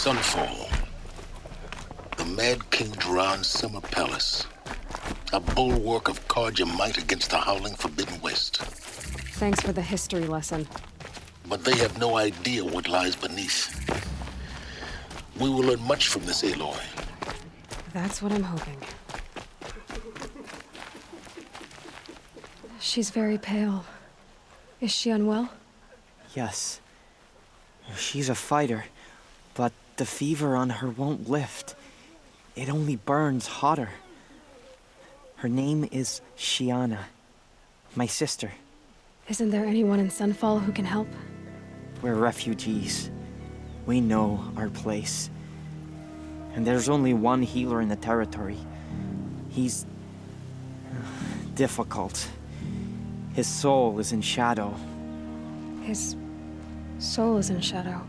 Sunfall. The Mad King Duran's summer palace. A bulwark of Carja might against the howling Forbidden West. Thanks for the history lesson. But they have no idea what lies beneath. We will learn much from this Aloy. That's what I'm hoping. She's very pale. Is she unwell? Yes. She's a fighter, but the fever on her won't lift. It only burns hotter. Her name is Shiana, my sister. Isn't there anyone in Sunfall who can help? We're refugees. We know our place. And there's only one healer in the territory. He's difficult. His soul is in shadow. His soul is in shadow.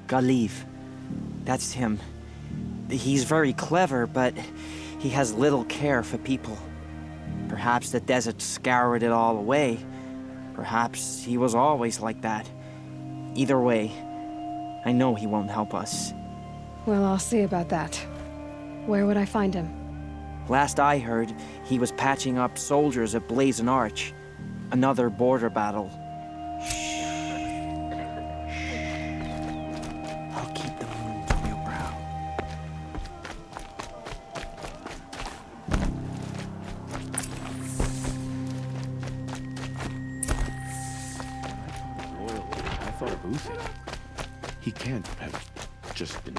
Galiv. That's him. He's very clever, but he has little care for people. Perhaps the desert scoured it all away. Perhaps he was always like that. Either way, I know he won't help us. Well, I'll see about that. Where would I find him? Last I heard, he was patching up soldiers at Blazon Arch. Another border battle. I'll keep the moon from your brow. I thought of Uther. He can't have just been...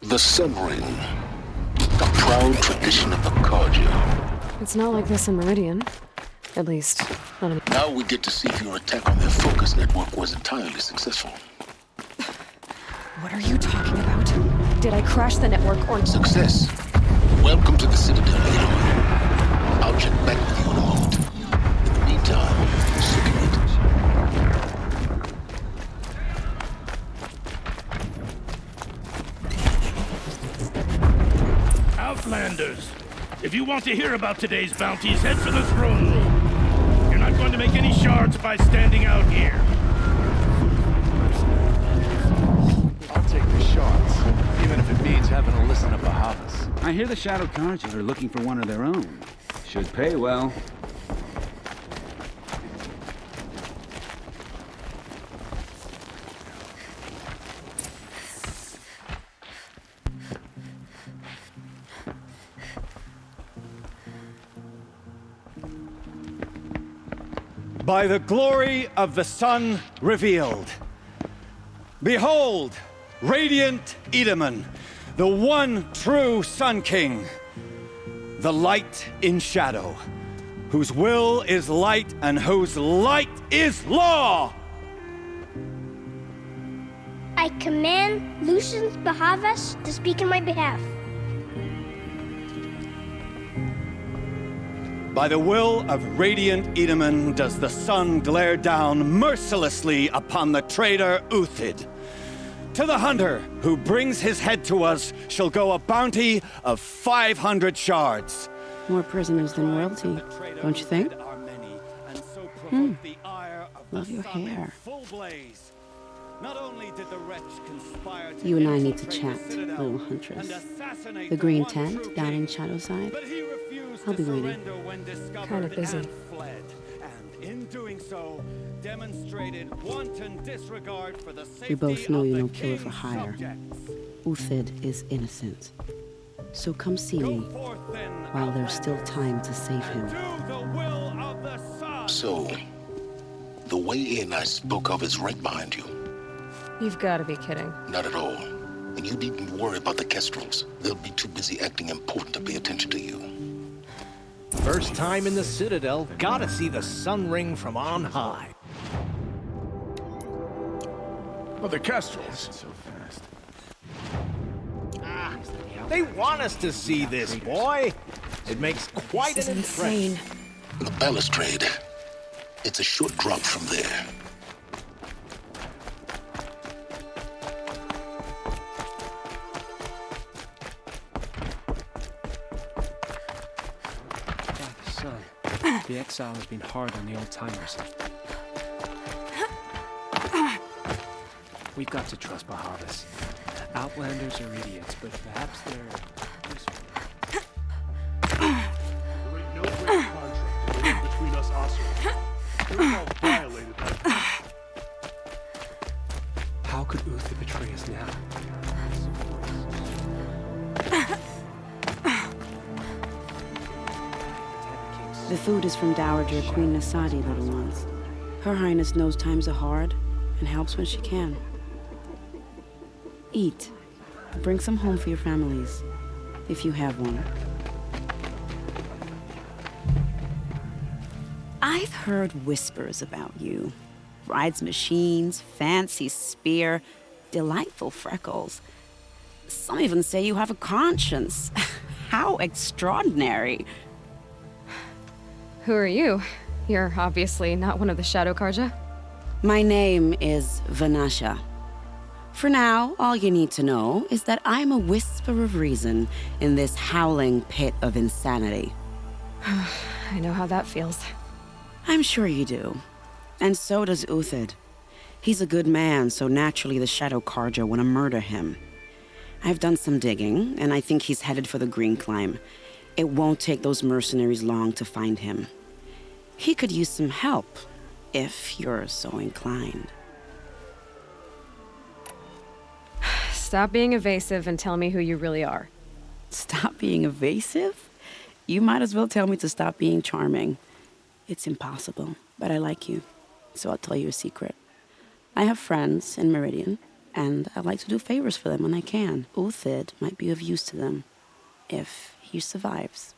The Sun Ring. A proud tradition of the Carja. It's not like this in Meridian. At least, not in... Now we get to see if your attack on their focus network was entirely successful. What are you talking about? Did I crash the network or... Success. Welcome to the Citadel, Aloy. I'll check back with you in a moment. In the meantime, suck it. Outlanders, if you want to hear about today's bounties, head for the throne room. You're not going to make any shards by standing out here. I'll take the shots, even if it means having to listen to Bahavas. I hear the Shadow Carja are looking for one of their own. Should pay well. By the glory of the sun revealed. Behold, radiant Edaman, the one true Sun King, the light in shadow, whose will is light and whose light is law! I command Lucius Bahavas to speak in my behalf. By the will of radiant Edaman does the sun glare down mercilessly upon the traitor Uthid. To the hunter who brings his head to us shall go a bounty of 500 shards. More prisoners than royalty, don't you think? Love your hair. You and I need to chat, little huntress. The green tent down in Shadowside. I'll be waiting. Kind of busy. in doing so, demonstrated wanton disregard for the safety We both know of you're the no killer for king's hire. subjects. Uthid is innocent. So come see me Go forth then, while there's still time to save him. do the will of the sun. So, the way in I spoke of is right behind you. You've got to be kidding. Not at all. And you needn't worry about the Kestrels. They'll be too busy acting important to pay attention to you. First time in the Citadel, gotta see the sun ring from on high. Well, the Kestrels. So fast. They want us to see this, boy. It makes quite This an is impression. insane. The balustrade. It's a short drop from there. Father, son, the exile has been hard on the old-timers. We've got to trust Bahavas. Outlanders are idiots, but perhaps they're useful. There ain't no great contract between us Oscar. We're all violated that. How could Uther betray us now? The food is from Dowager Queen Nasadi, little ones. Her Highness knows times are hard and helps when she can. Eat. Bring some home for your families, if you have one. I've heard whispers about you. Rides machines, fancy spear, delightful freckles. Some even say you have a conscience. How extraordinary. Who are you? You're obviously not one of the Shadow Karja. My name is Vanasha. For now, all you need to know is that I'm a whisper of reason in this howling pit of insanity. I know how that feels. I'm sure you do. And so does Uthid. He's a good man, so naturally the Shadow Karja want to murder him. I've done some digging, and I think he's headed for the Green Climb. It won't take those mercenaries long to find him. He could use some help, if you're so inclined. Stop being evasive and tell me who you really are. Stop being evasive? You might as well tell me to stop being charming. It's impossible, but I like you, so I'll tell you a secret. I have friends in Meridian, and I like to do favors for them when I can. Uthid might be of use to them, if he survives.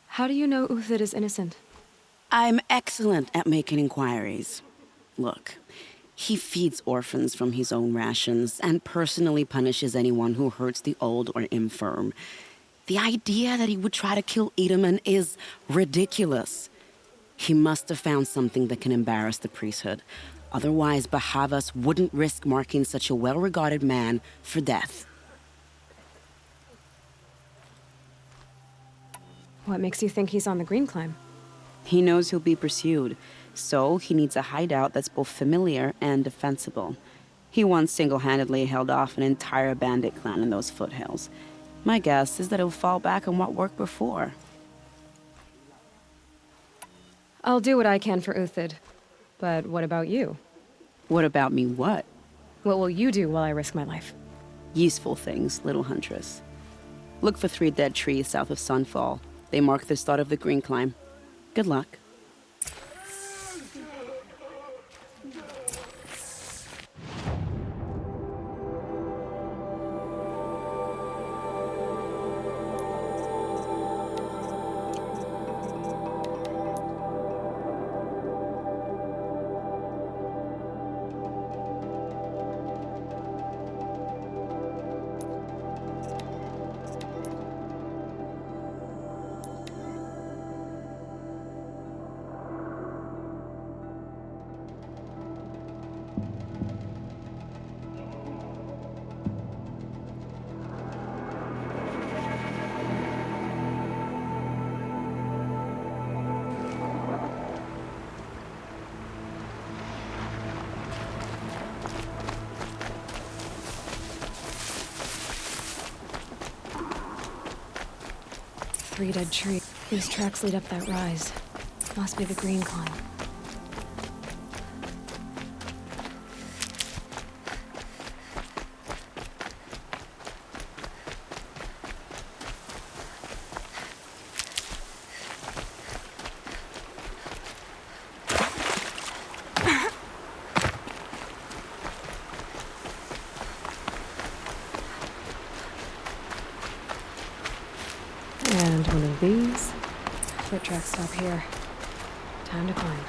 How do you know Uthid is innocent? I'm excellent at making inquiries. Look, he feeds orphans from his own rations and personally punishes anyone who hurts the old or infirm. The idea that he would try to kill Edelman is ridiculous. He must have found something that can embarrass the priesthood. Otherwise, Bahavas wouldn't risk marking such a well-regarded man for death. What makes you think he's on the Green Climb? He knows he'll be pursued, so he needs a hideout that's both familiar and defensible. He once single-handedly held off an entire bandit clan in those foothills. My guess is that he'll fall back on what worked before. I'll do what I can for Uthid. But what about you? What about me what? What will you do while I risk my life? Useful things, little huntress. Look for 3 dead trees south of Sunfall. They mark the start of the Green Climb. Good luck. Three dead trees. These tracks lead up that rise. Must be the green climb. And one of these. Foot tracks stop here. Time to climb.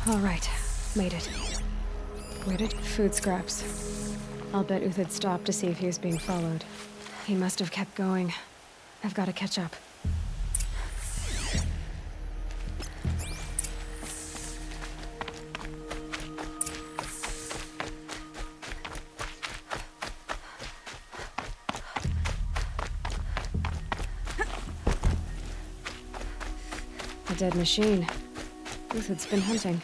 All right, made it. Where did food scraps? I'll bet Uthid stopped to see if he was being followed. He must have kept going. I've got to catch up. A dead machine. Uthid's been hunting.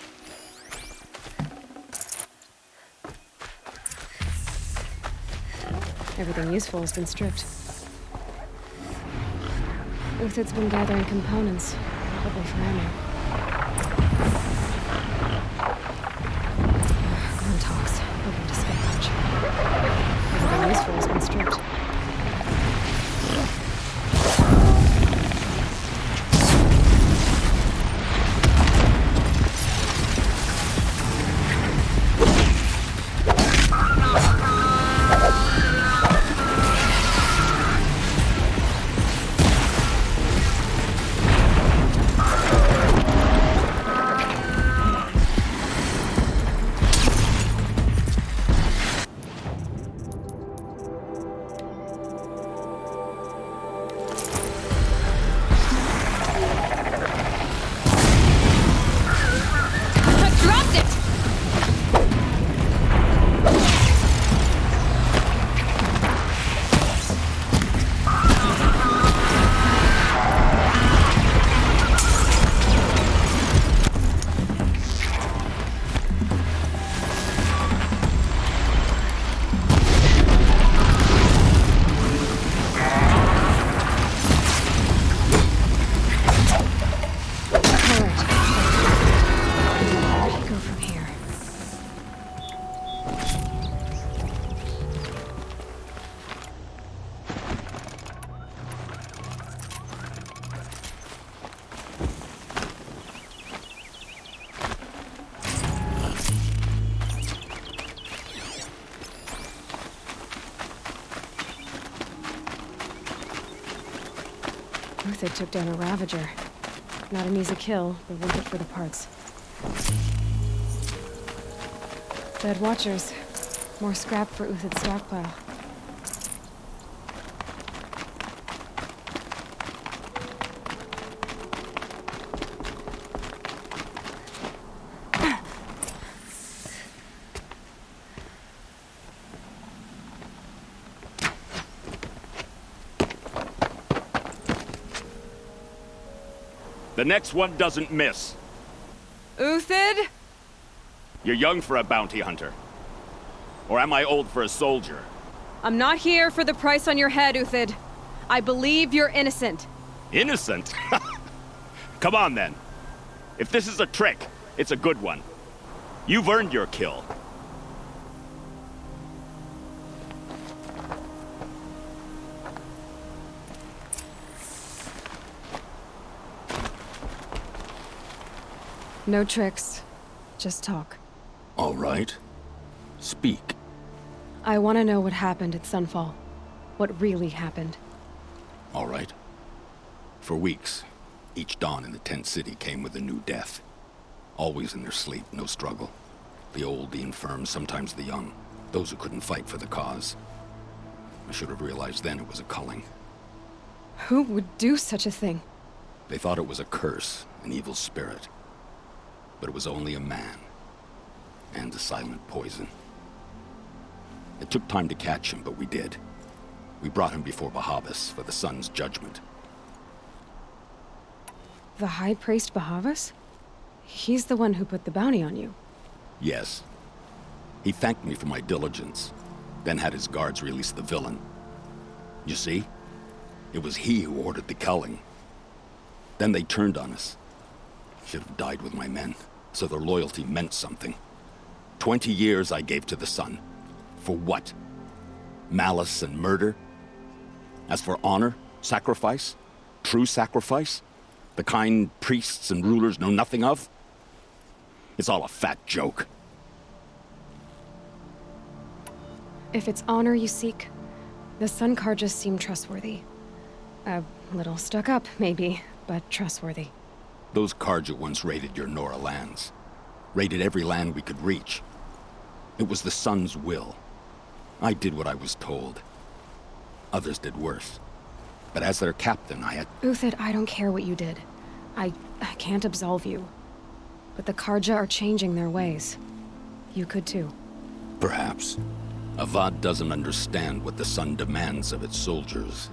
Everything useful has been stripped. Uthid's been gathering components, probably for ammo. Glentox, open to scavenge. Everything useful has been stripped. Uthid took down a Ravager. Not an easy kill, but worth it for the parts. Dead Watchers. More scrap for Uthid's stockpile. The next one doesn't miss. Uthid? You're young for a bounty hunter. Or am I old for a soldier? I'm not here for the price on your head, Uthid. I believe you're innocent. Innocent? Come on, then. If this is a trick, it's a good one. You've earned your kill. No tricks. Just talk. All right. Speak. I want to know what happened at Sunfall. What really happened. All right. For weeks, each dawn in the tent city came with a new death. Always in their sleep, no struggle. The old, the infirm, sometimes the young. Those who couldn't fight for the cause. I should have realized then it was a culling. Who would do such a thing? They thought it was a curse, an evil spirit. But it was only a man. And a silent poison. It took time to catch him, but we did. We brought him before Bahavas for the sun's judgment. The High Priest Bahavas? He's the one who put the bounty on you. Yes. He thanked me for my diligence, then had his guards release the villain. You see? It was he who ordered the culling. Then they turned on us. Should have died with my men, so their loyalty meant something. 20 years I gave to the sun. For what? Malice and murder? As for honor, sacrifice, true sacrifice, the kind priests and rulers know nothing of? It's all a fat joke. If it's honor you seek, the Sun Karjas seem trustworthy. A little stuck up, maybe, but trustworthy. Those Karja once raided your Nora lands. Raided every land we could reach. It was the Sun's will. I did what I was told. Others did worse. But as their captain, I had... Uthid, I don't care what you did. I can't absolve you. But the Karja are changing their ways. You could too. Perhaps. Avad doesn't understand what the Sun demands of its soldiers.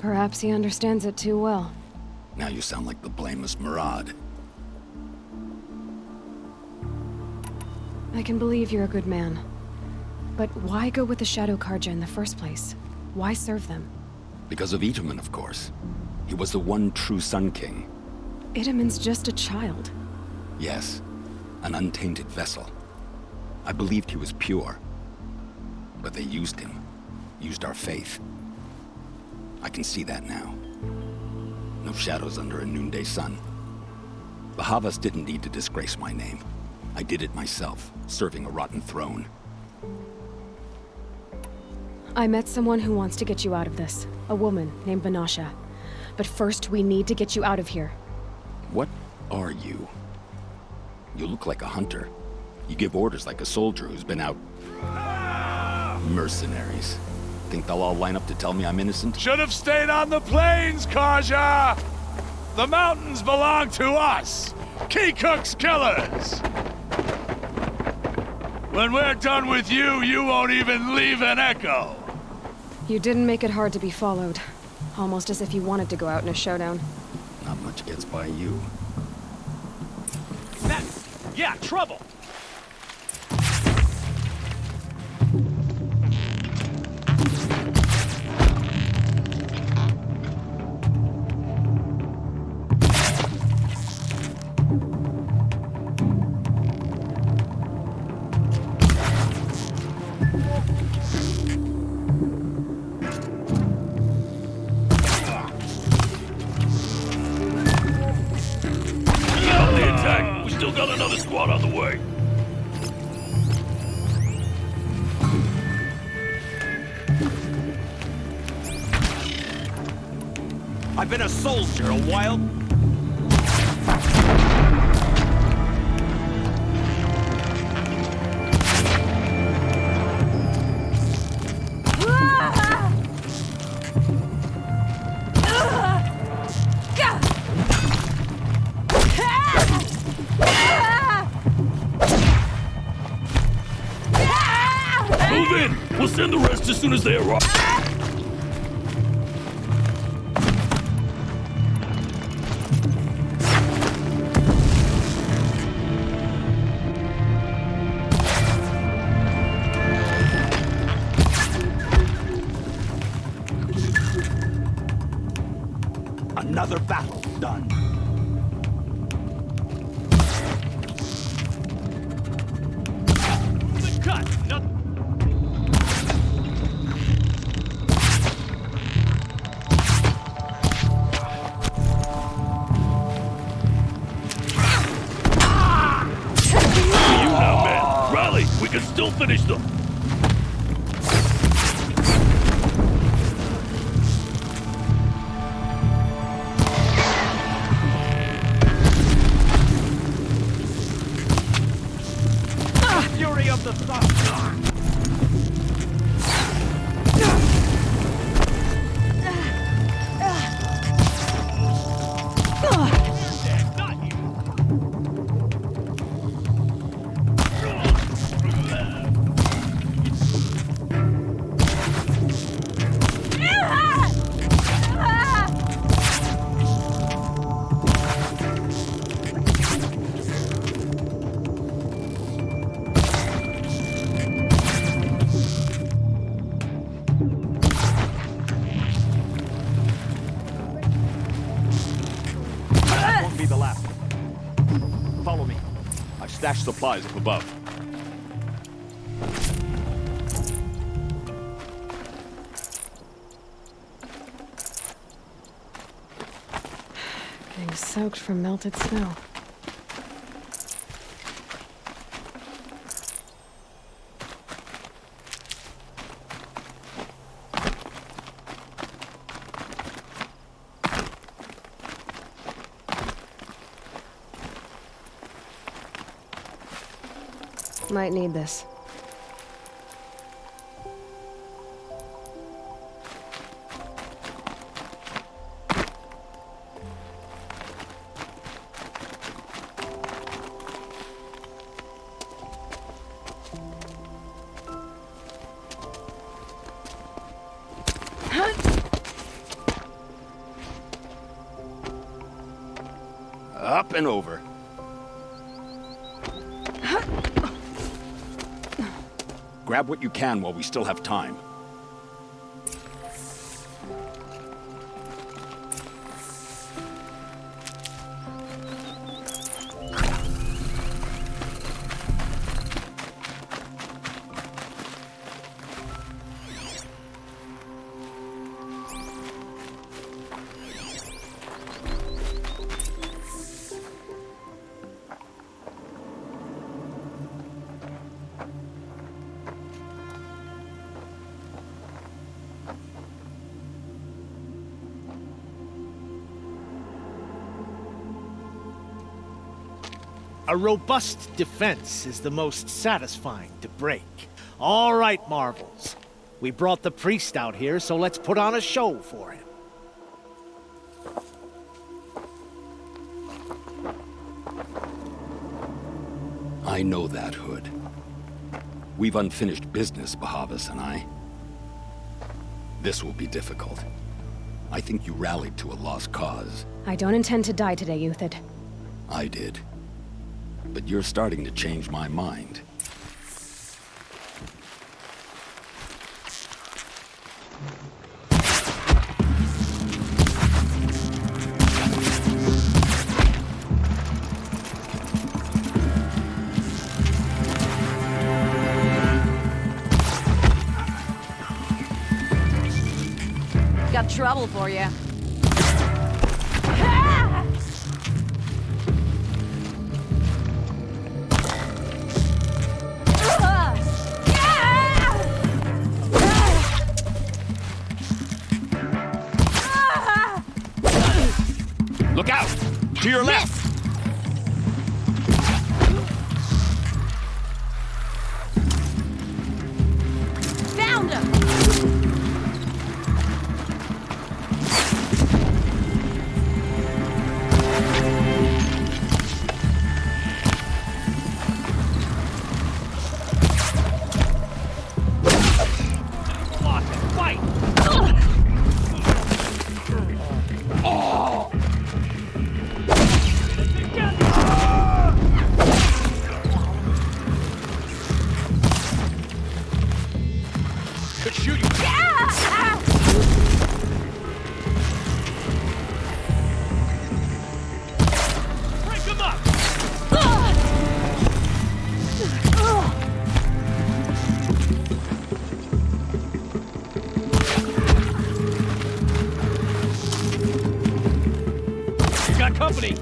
Perhaps he understands it too well. Now you sound like the blameless Murad. I can believe you're a good man. But why go with the Shadow Karja in the first place? Why serve them? Because of Itaman, of course. He was the one true Sun King. Itaman's just a child. Yes, an untainted vessel. I believed he was pure. But they used him. Used our faith. I can see that now. No shadows under a noonday sun. Bahavas didn't need to disgrace my name. I did it myself, serving a rotten throne. I met someone who wants to get you out of this. A woman named Banasha. But first, we need to get you out of here. What are you? You look like a hunter. You give orders like a soldier who's been out... Mercenaries. Think they'll all line up to tell me I'm innocent? Should have stayed on the plains, Karja! The mountains belong to us! Keycook's killers! When we're done with you, you won't even leave an echo! You didn't make it hard to be followed. Almost as if you wanted to go out in a showdown. Not much gets by you. Yeah, trouble! On the way. I've been a soldier a while. We'll send the rest as soon as they arrive. Another battle done. Cut. We can still finish them. stashed supplies up above. Getting soaked from melted snow. Might need this. Up and over. Grab what you can while we still have time. A robust defense is the most satisfying to break. All right, Marvels. We brought the priest out here, so let's put on a show for him. I know that, Hood. We've unfinished business, Bahavas and I. This will be difficult. I think you rallied to a lost cause. I don't intend to die today, Uthid. I did. But you're starting to change my mind. Got trouble for you. Look out! To your left! Found him! Company.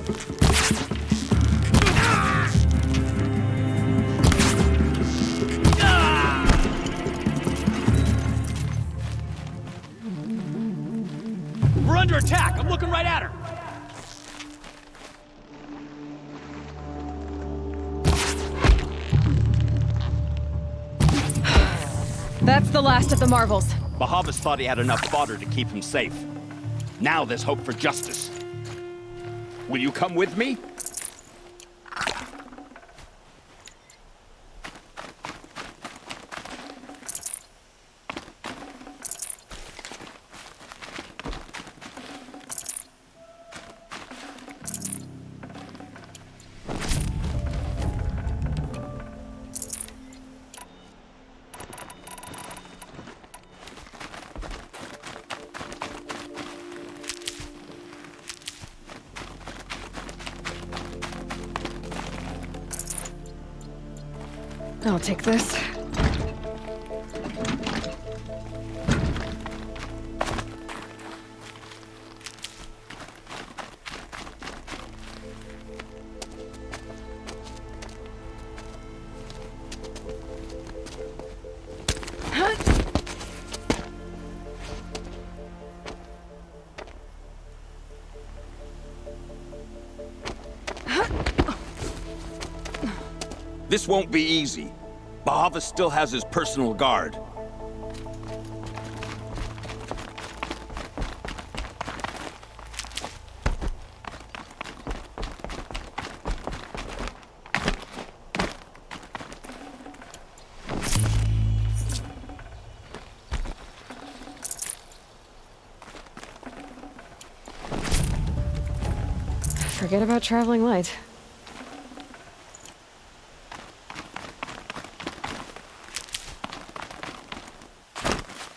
We're under attack. I'm looking right at her. That's the last of the Marvels. Bahavas thought he had enough fodder to keep him safe. Now there's hope for justice. Will you come with me? I'll take this. This won't be easy. Bahava still has his personal guard. Forget about traveling light.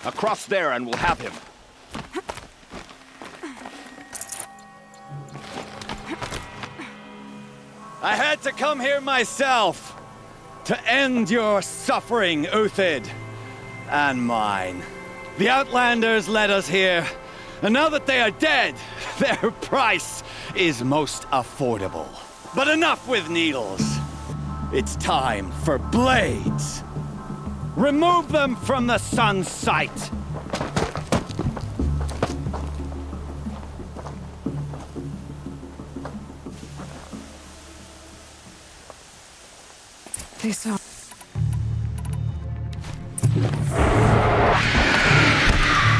Across there and we'll have him. I had to come here myself to end your suffering, Uthid, and mine. The Outlanders led us here, and now that they are dead, their price is most affordable. But enough with needles. It's time for blades. Remove them from the sun's sight. They saw.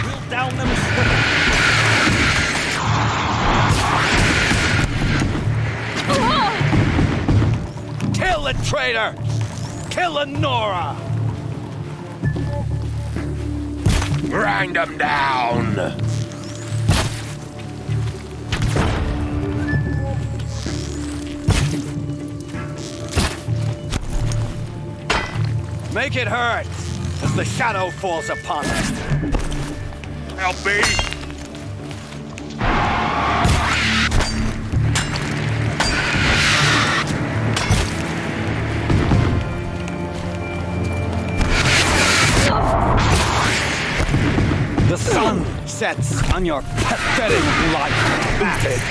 We'll down them swiftly. Kill the traitor! Kill Lenora! Grind them down! Make it hurt as the shadow falls upon us. Help me! The sun sets on your pathetic life, Uthid.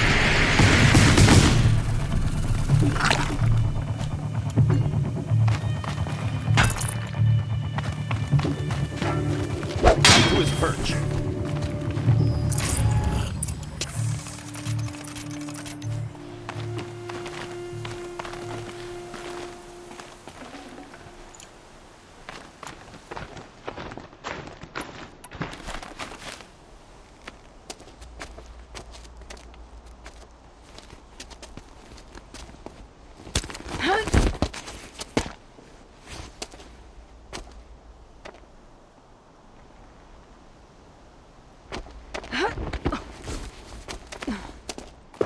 To his perch.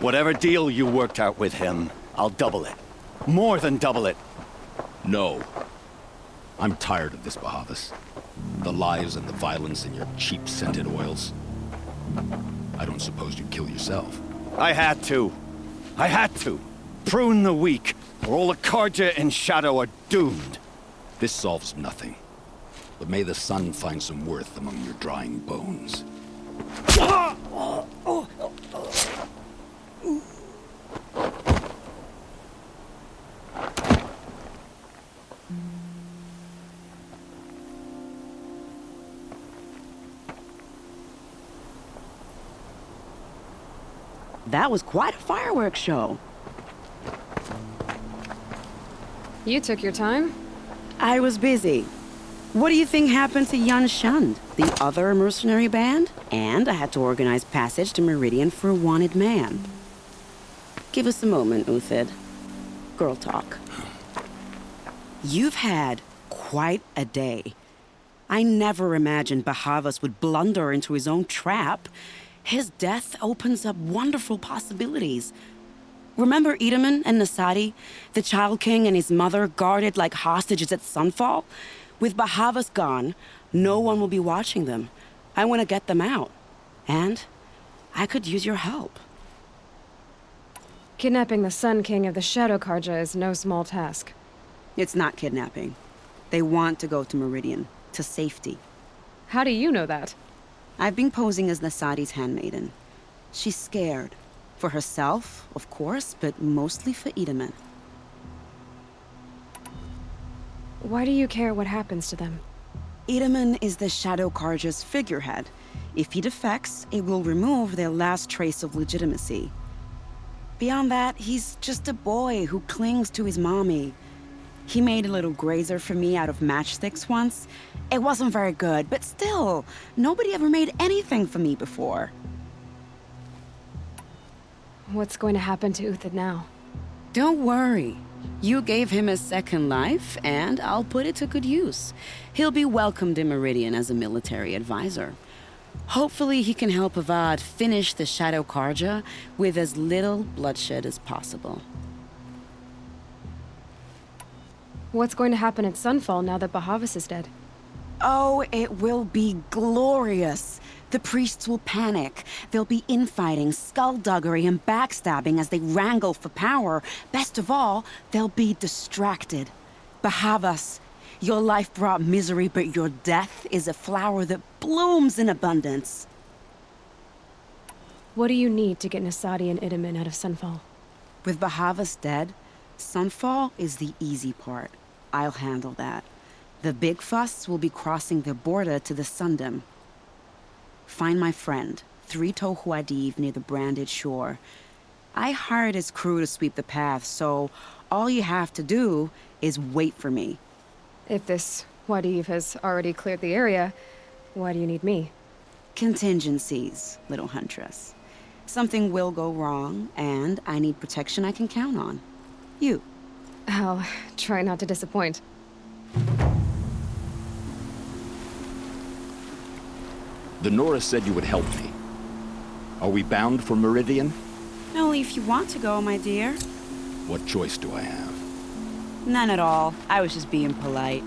Whatever deal you worked out with him, I'll double it. More than double it. No. I'm tired of this, Bahavas. The lies and the violence and your cheap scented oils. I don't suppose you'd kill yourself. I had to. I had to. Prune the weak, or all the Karja in Shadow are doomed. This solves nothing. But may the sun find some worth among your drying bones. That was quite a fireworks show. You took your time? I was busy. What do you think happened to Yan Shund, the other mercenary band? And I had to organize passage to Meridian for a wanted man. Give us a moment, Uthid. Girl talk. You've had quite a day. I never imagined Bahavas would blunder into his own trap. His death opens up wonderful possibilities. Remember Edaman and Nasadi, the Child King and his mother guarded like hostages at sunfall? With Bahavas gone, no one will be watching them. I want to get them out. And I could use your help. Kidnapping the Sun King of the Shadow Karja is no small task. It's not kidnapping. They want to go to Meridian, to safety. How do you know that? I've been posing as Nasadi's handmaiden. She's scared. For herself, of course, but mostly for Itamen. Why do you care what happens to them? Itamen is the Shadow Carja's figurehead. If he defects, it will remove their last trace of legitimacy. Beyond that, he's just a boy who clings to his mommy. He made a little grazer for me out of matchsticks once. It wasn't very good, but still, nobody ever made anything for me before. What's going to happen to Uthid now? Don't worry. You gave him a second life, and I'll put it to good use. He'll be welcomed in Meridian as a military advisor. Hopefully he can help Avad finish the Shadow Carja with as little bloodshed as possible. What's going to happen at Sunfall now that Bahavas is dead? Oh, it will be glorious. The priests will panic. There'll be infighting, skullduggery, and backstabbing as they wrangle for power. Best of all, they'll be distracted. Bahavas, your life brought misery, but your death is a flower that blooms in abundance. What do you need to get Nasadi and Itamen out of Sunfall? With Bahavas dead, Sunfall is the easy part. I'll handle that. The big fuss will be crossing the border to the Sundom. Find my friend, 3 Tohuadiv near the branded shore. I hired his crew to sweep the path, so all you have to do is wait for me. If this Wadiv has already cleared the area, why do you need me? Contingencies, little huntress. Something will go wrong, and I need protection I can count on. You. I'll try not to disappoint. The Nora said you would help me. Are we bound for Meridian? Only if you want to go, my dear. What choice do I have? None at all. I was just being polite.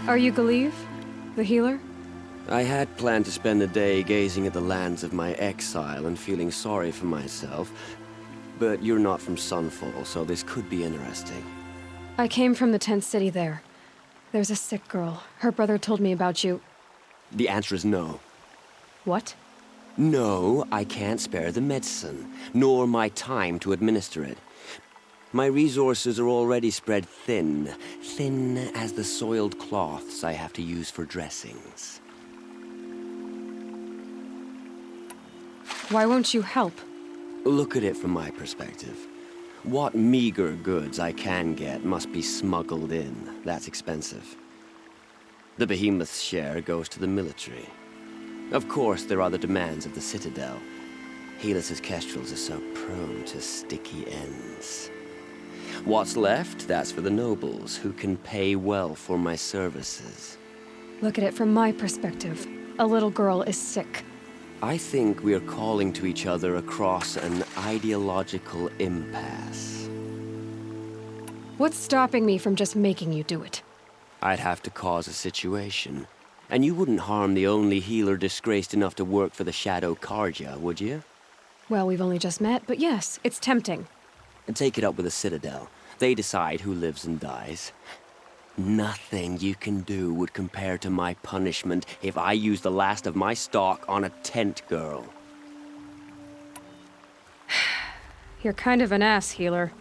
Are you Galeev, the healer? I had planned to spend the day gazing at the lands of my exile and feeling sorry for myself. But you're not from Sunfall, so this could be interesting. I came from the tent city there. There's a sick girl. Her brother told me about you. The answer is no. What? No, I can't spare the medicine, nor my time to administer it. My resources are already spread thin, thin as the soiled cloths I have to use for dressings. Why won't you help? Look at it from my perspective. What meager goods I can get must be smuggled in. That's expensive. The behemoth's share goes to the military. Of course, there are the demands of the Citadel. Helis's kestrels are so prone to sticky ends. What's left, that's for the nobles, who can pay well for my services. Look at it from my perspective. A little girl is sick. I think we are calling to each other across an ideological impasse. What's stopping me from just making you do it? I'd have to cause a situation. And you wouldn't harm the only healer disgraced enough to work for the Shadow Karja, would you? Well, we've only just met, but yes, it's tempting. And take it up with the Citadel. They decide who lives and dies. Nothing you can do would compare to my punishment if I use the last of my stock on a tent girl. You're kind of an ass, healer.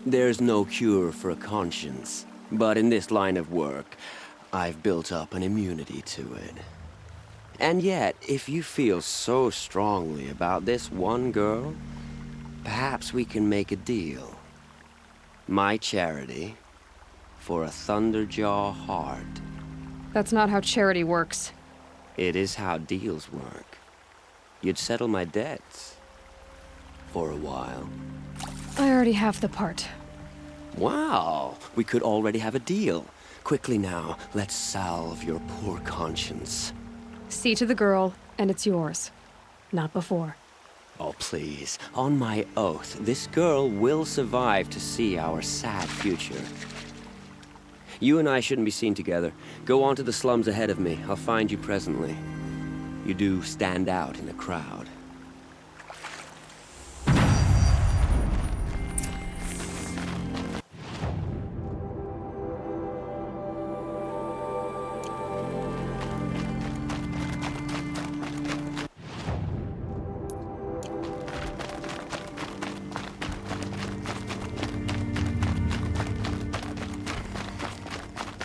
There's no cure for a conscience, but in this line of work, I've built up an immunity to it. And yet, if you feel so strongly about this one girl, perhaps we can make a deal. My charity for a Thunderjaw heart. That's not how charity works. It is how deals work. You'd settle my debts. For a while. I already have the part. Wow, we could already have a deal. Quickly now, let's salve your poor conscience. See to the girl, and it's yours. Not before. Oh, please. On my oath, this girl will survive to see our sad future. You and I shouldn't be seen together. Go on to the slums ahead of me. I'll find you presently. You do stand out in a crowd.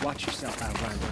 Watch yourself, Outlander.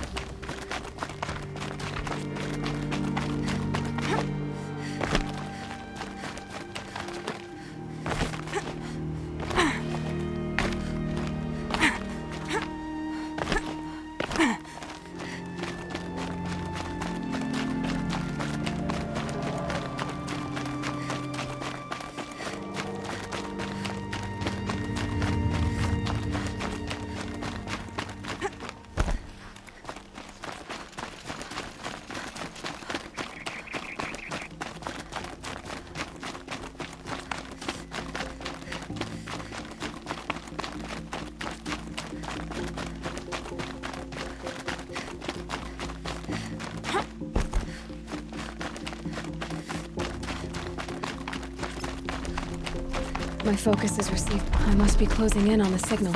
My focus is received. I must be closing in on the signal.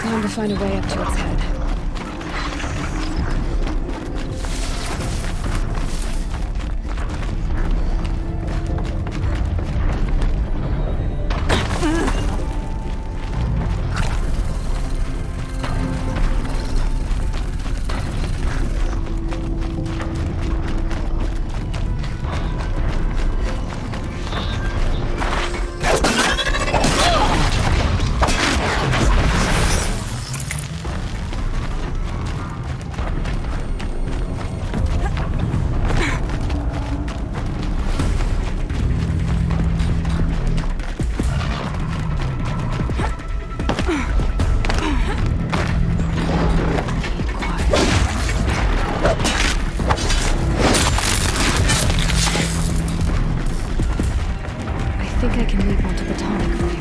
Time to find a way up to its head. I can leap onto the tonic from here.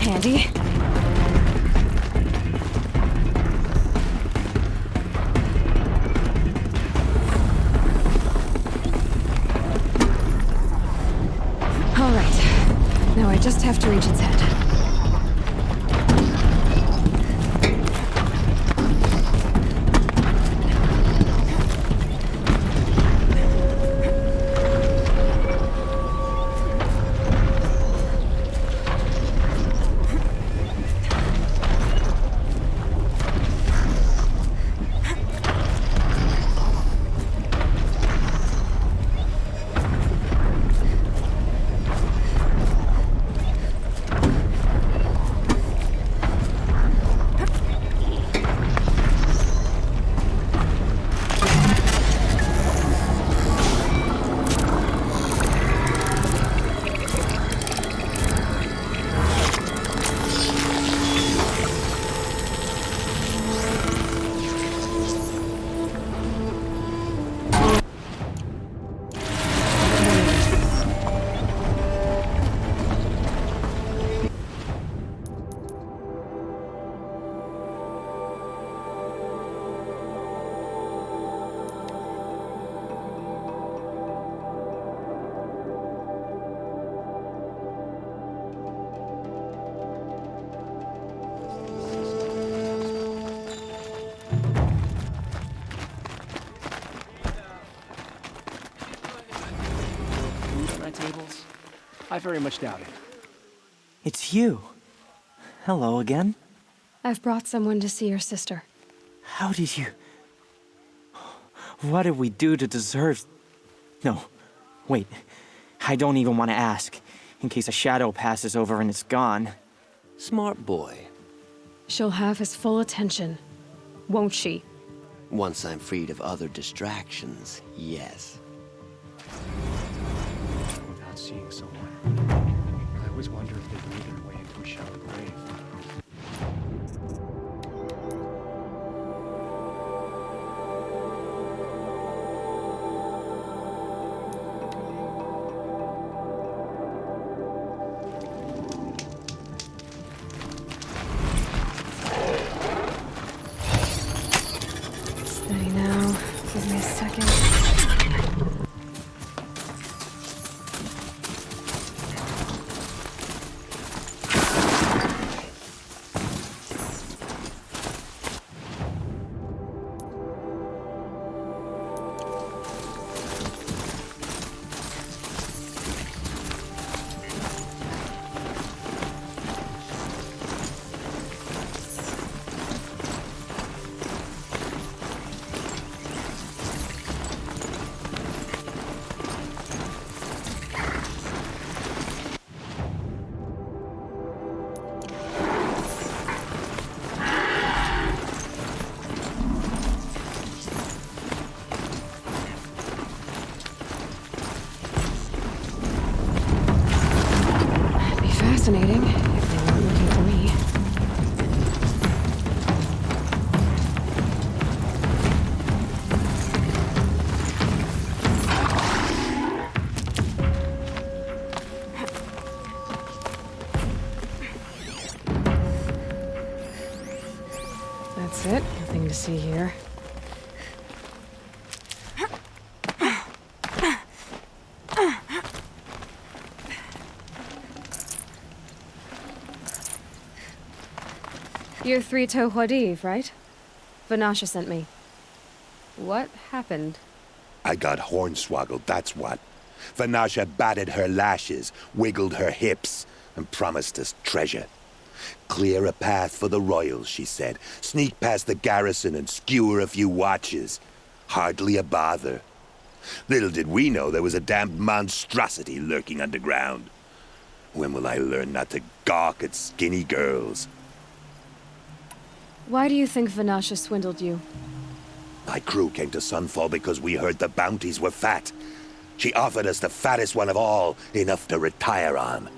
Handy. All right. Now I just have to reach its head. I very much doubt it. It's you. Hello again. I've brought someone to see your sister. How did you... What did we do to deserve... No, wait. I don't even want to ask, in case a shadow passes over and it's gone. Smart boy. She'll have his full attention, won't she? Once I'm freed of other distractions, yes. Without seeing someone. I always wonder if they've made their way into a shallow grave. Steady now. Give me a second. Fascinating, if they weren't looking for me. That's it. Nothing to see here. You're 3 Tohuadiv, right? Vanasha sent me. What happened? I got hornswoggled, that's what. Vanasha batted her lashes, wiggled her hips, and promised us treasure. Clear a path for the royals, she said. Sneak past the garrison and skewer a few watches. Hardly a bother. Little did we know there was a damned monstrosity lurking underground. When will I learn not to gawk at skinny girls? Why do you think Vanasha swindled you? My crew came to Sunfall because we heard the bounties were fat. She offered us the fattest one of all, enough to retire on.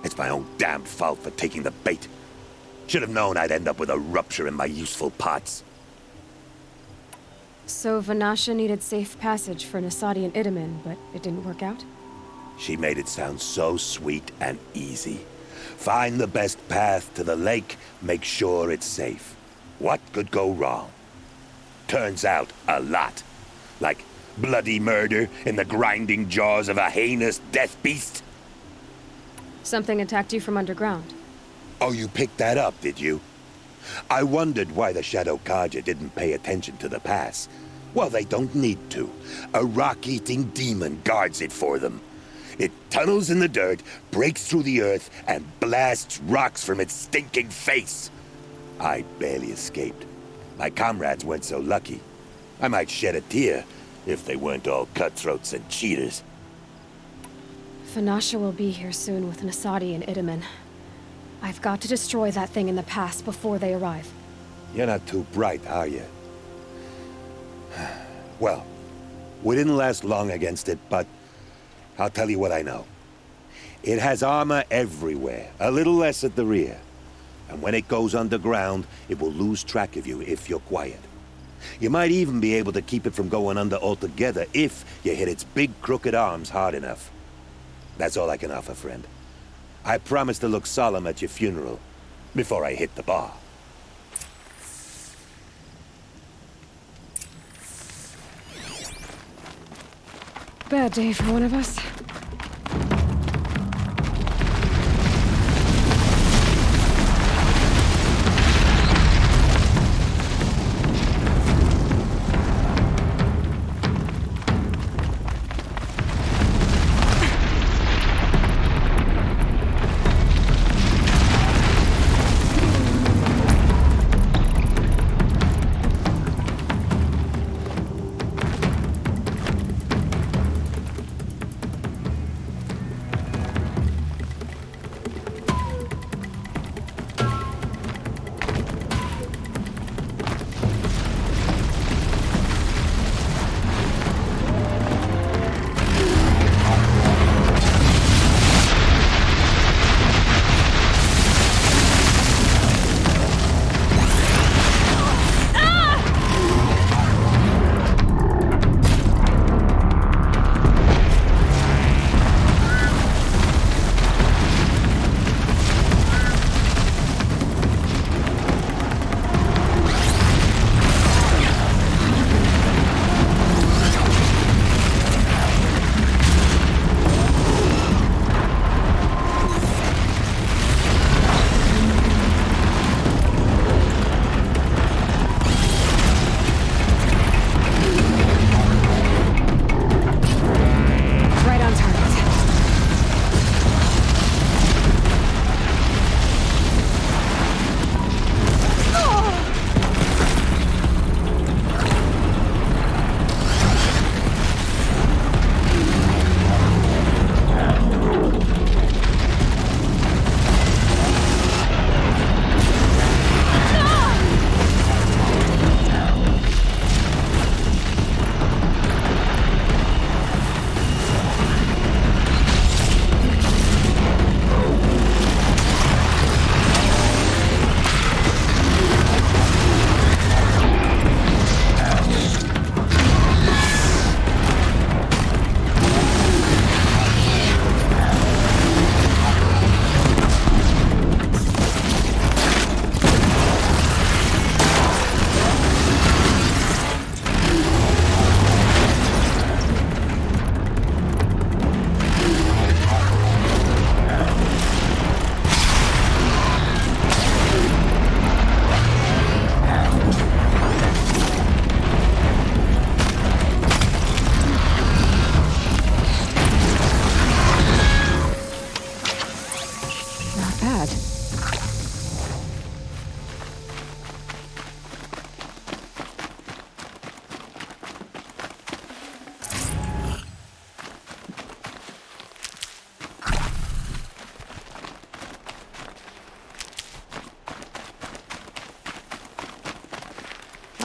It's my own damned fault for taking the bait. Should have known I'd end up with a rupture in my useful parts. So Vanasha needed safe passage for Nasadi and Idaman, but it didn't work out? She made it sound so sweet and easy. Find the best path to the lake, make sure it's safe. What could go wrong? Turns out, a lot. Like bloody murder in the grinding jaws of a heinous death beast. Something attacked you from underground. Oh, you picked that up, did you? I wondered why the Shadow Kaja didn't pay attention to the pass. Well, they don't need to. A rock-eating demon guards it for them. It tunnels in the dirt, breaks through the earth, and blasts rocks from its stinking face. I barely escaped. My comrades weren't so lucky. I might shed a tear if they weren't all cutthroats and cheaters. Vanasha will be here soon with Nasadi and Idaman. I've got to destroy that thing in the pass before they arrive. You're not too bright, are you? Well, we didn't last long against it, but I'll tell you what I know. It has armor everywhere, a little less at the rear. And when it goes underground, it will lose track of you if you're quiet. You might even be able to keep it from going under altogether if you hit its big crooked arms hard enough. That's all I can offer, friend. I promise to look solemn at your funeral before I hit the bar. Bad day for one of us.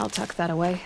I'll tuck that away.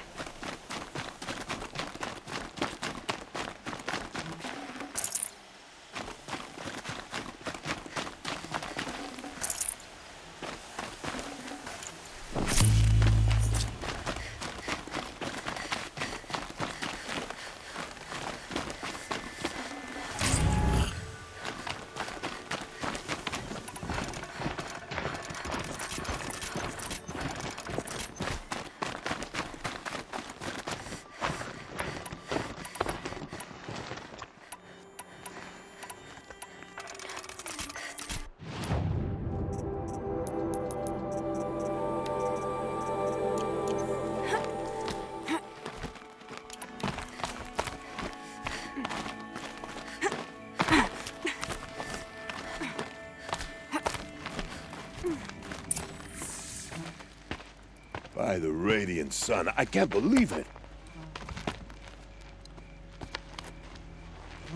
By the radiant sun, I can't believe it.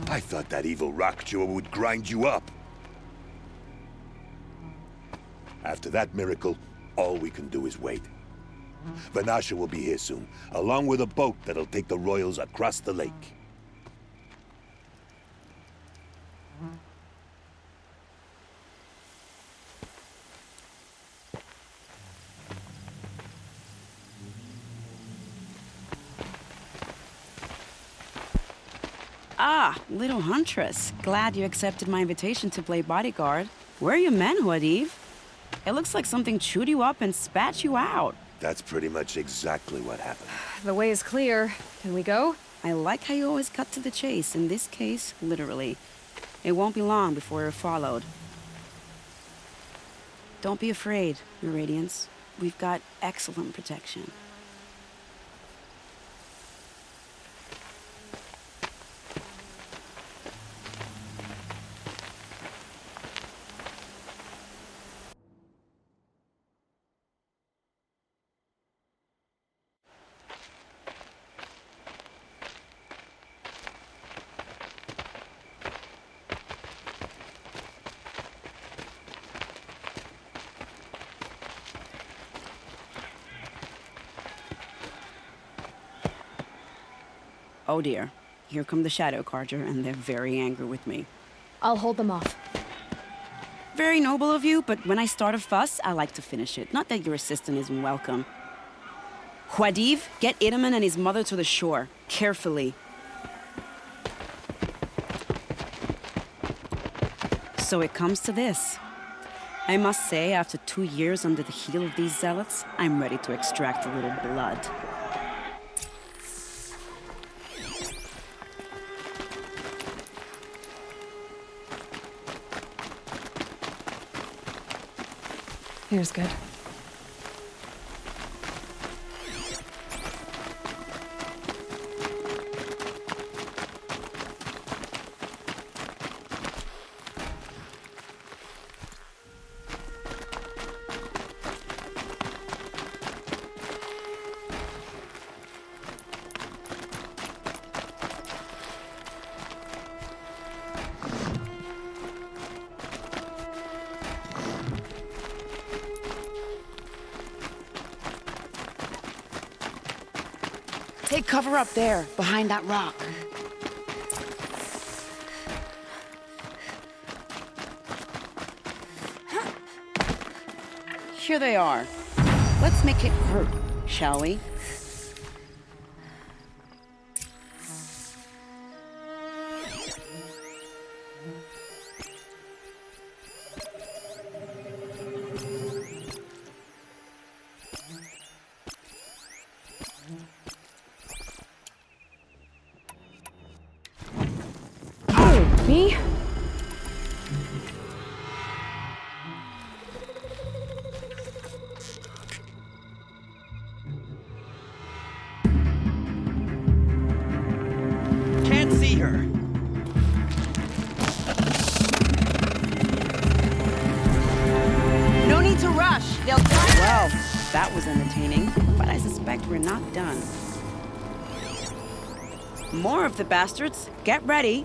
I thought that evil rock chewer would grind you up. After that miracle, all we can do is wait. Vanasha will be here soon, along with a boat that'll take the royals across the lake. Ah, little huntress. Glad you accepted my invitation to play bodyguard. Where are your men, Huadiv? It looks like something chewed you up and spat you out. That's pretty much exactly what happened. The way is clear. Can we go? I like how you always cut to the chase. In this case, literally. It won't be long before you're followed. Don't be afraid, Your Radiance. We've got excellent protection. Oh dear, here come the Shadow Carja, and they're very angry with me. I'll hold them off. Very noble of you, but when I start a fuss, I like to finish it. Not that your assistant isn't welcome. Huadiv, get Idaman and his mother to the shore. Carefully. So it comes to this. I must say, after 2 years under the heel of these zealots, I'm ready to extract a little blood. Here's good. Take cover up there, behind that rock. Here they are. Let's make it hurt, shall we? Me? Can't see her. No need to rush. They'll Well, that was entertaining, but I suspect we're not done. More of the bastards. Get ready.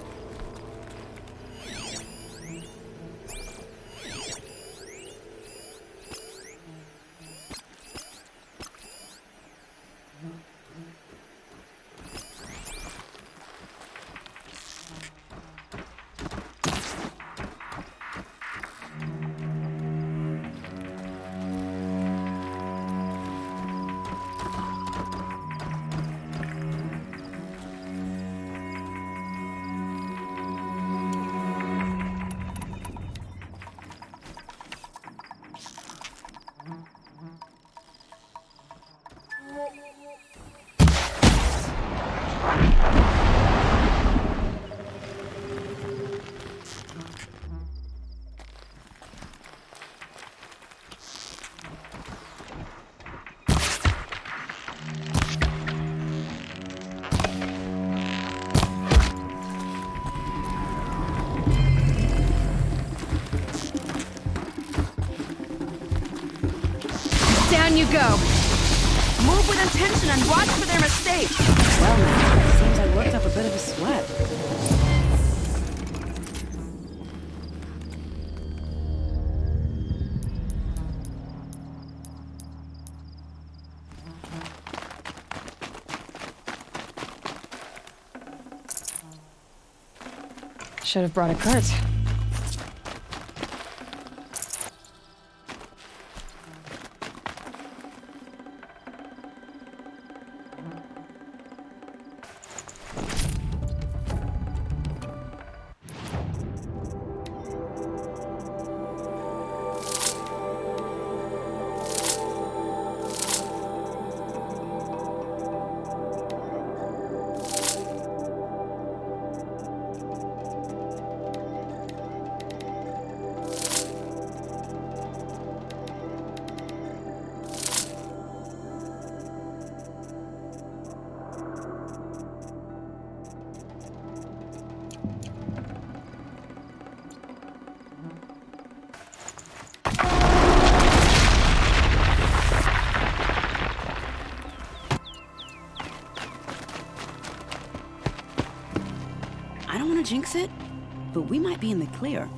Down you go. Move with intention and watch for their mistakes. Well, now, it seems I worked up a bit of a sweat. Should have brought a cart. I don't want to jinx it, but we might be in the clear.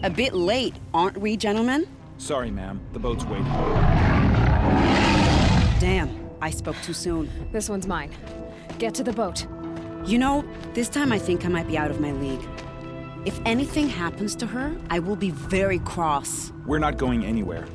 A bit late, aren't we, gentlemen? Sorry, ma'am. The boat's waiting. Damn, I spoke too soon. This one's mine. Get to the boat. You know, this time I think I might be out of my league. If anything happens to her, I will be very cross. We're not going anywhere.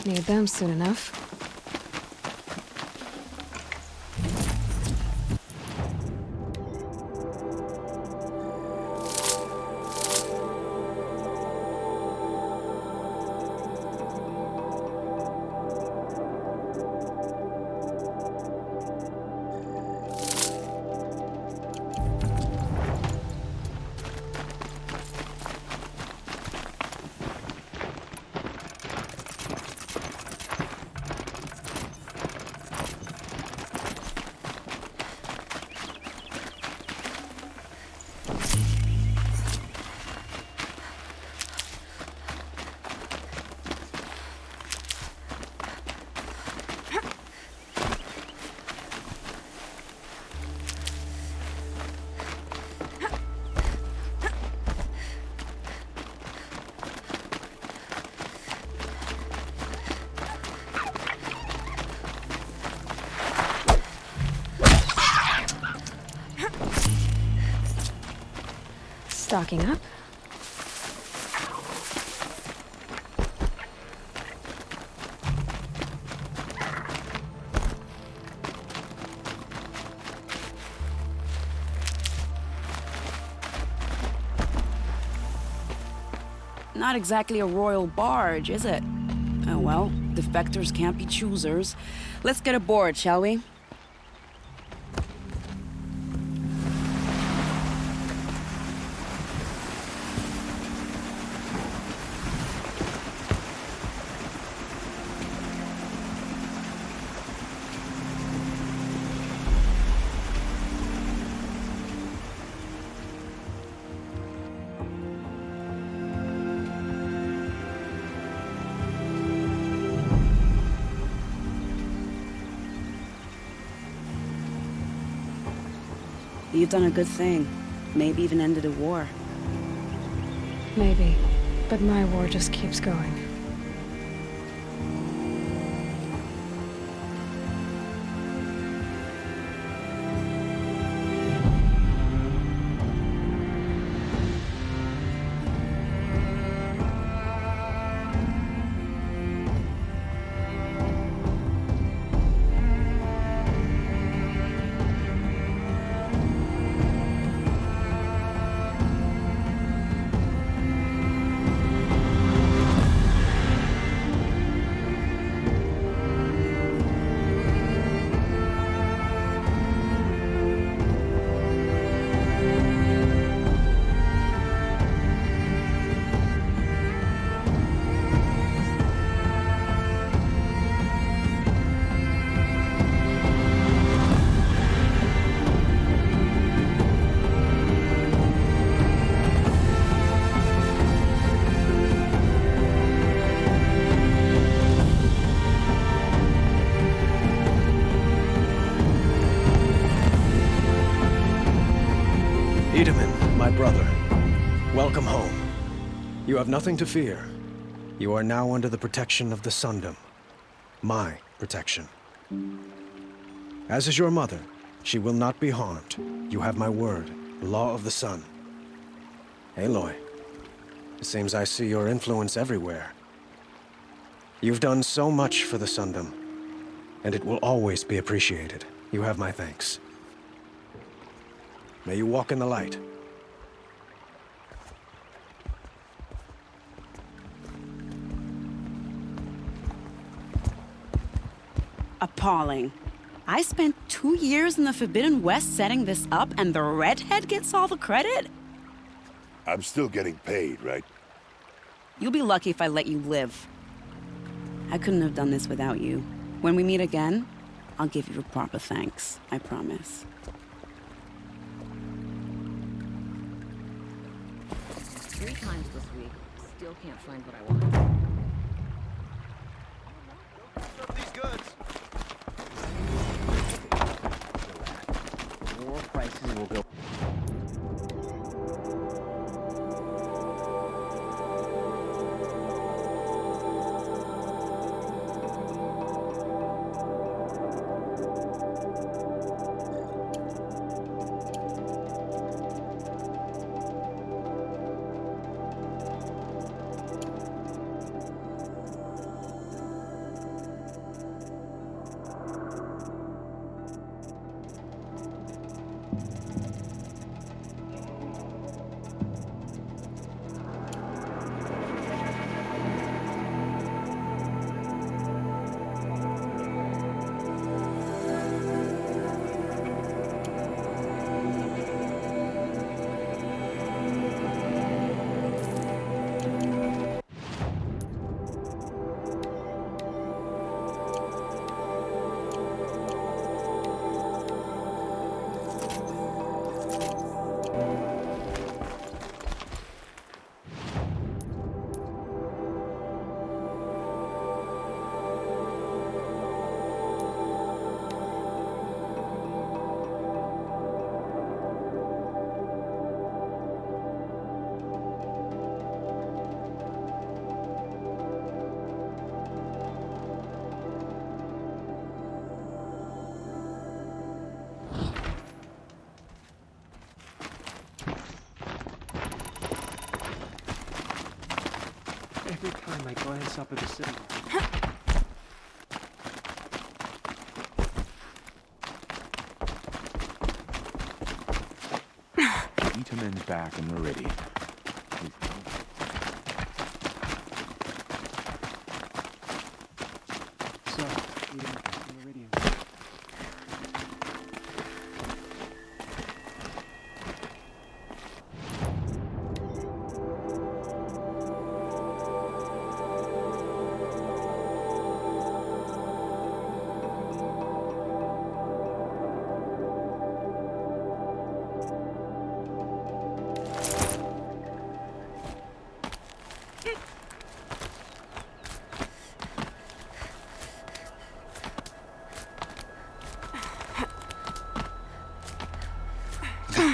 Need them soon enough. Stocking up. Not exactly a royal barge, is it? Oh well, defectors can't be choosers. Let's get aboard, shall we? You've done a good thing. Maybe even ended a war. Maybe. But my war just keeps going. Itaman, my brother, welcome home. You have nothing to fear. You are now under the protection of the Sundom. My protection. As is your mother, she will not be harmed. You have my word, law of the sun. Aloy, it seems I see your influence everywhere. You've done so much for the Sundom, and it will always be appreciated. You have my thanks. May you walk in the light. Appalling. I spent 2 years in the Forbidden West setting this up, and the redhead gets all the credit? I'm still getting paid, right? You'll be lucky if I let you live. I couldn't have done this without you. When we meet again, I'll give you a proper thanks. I promise. 3 times this week. Still can't find what I want. These goods. More prices will go. might go ahead and stop at the city. Itaman's back in Meridian. So, Itaman, Meridian.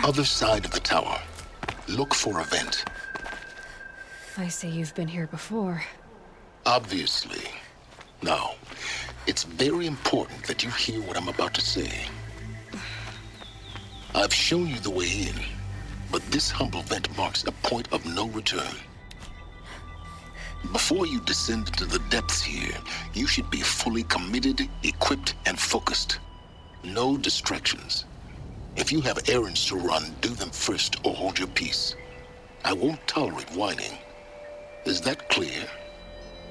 Other side of the tower. Look for a vent. I see you've been here before. Obviously. Now, it's very important that you hear what I'm about to say. I've shown you the way in, but this humble vent marks a point of no return. Before you descend into the depths here, you should be fully committed, equipped, and focused. No distractions. If you have errands to run, do them first or hold your peace. I won't tolerate whining. Is that clear?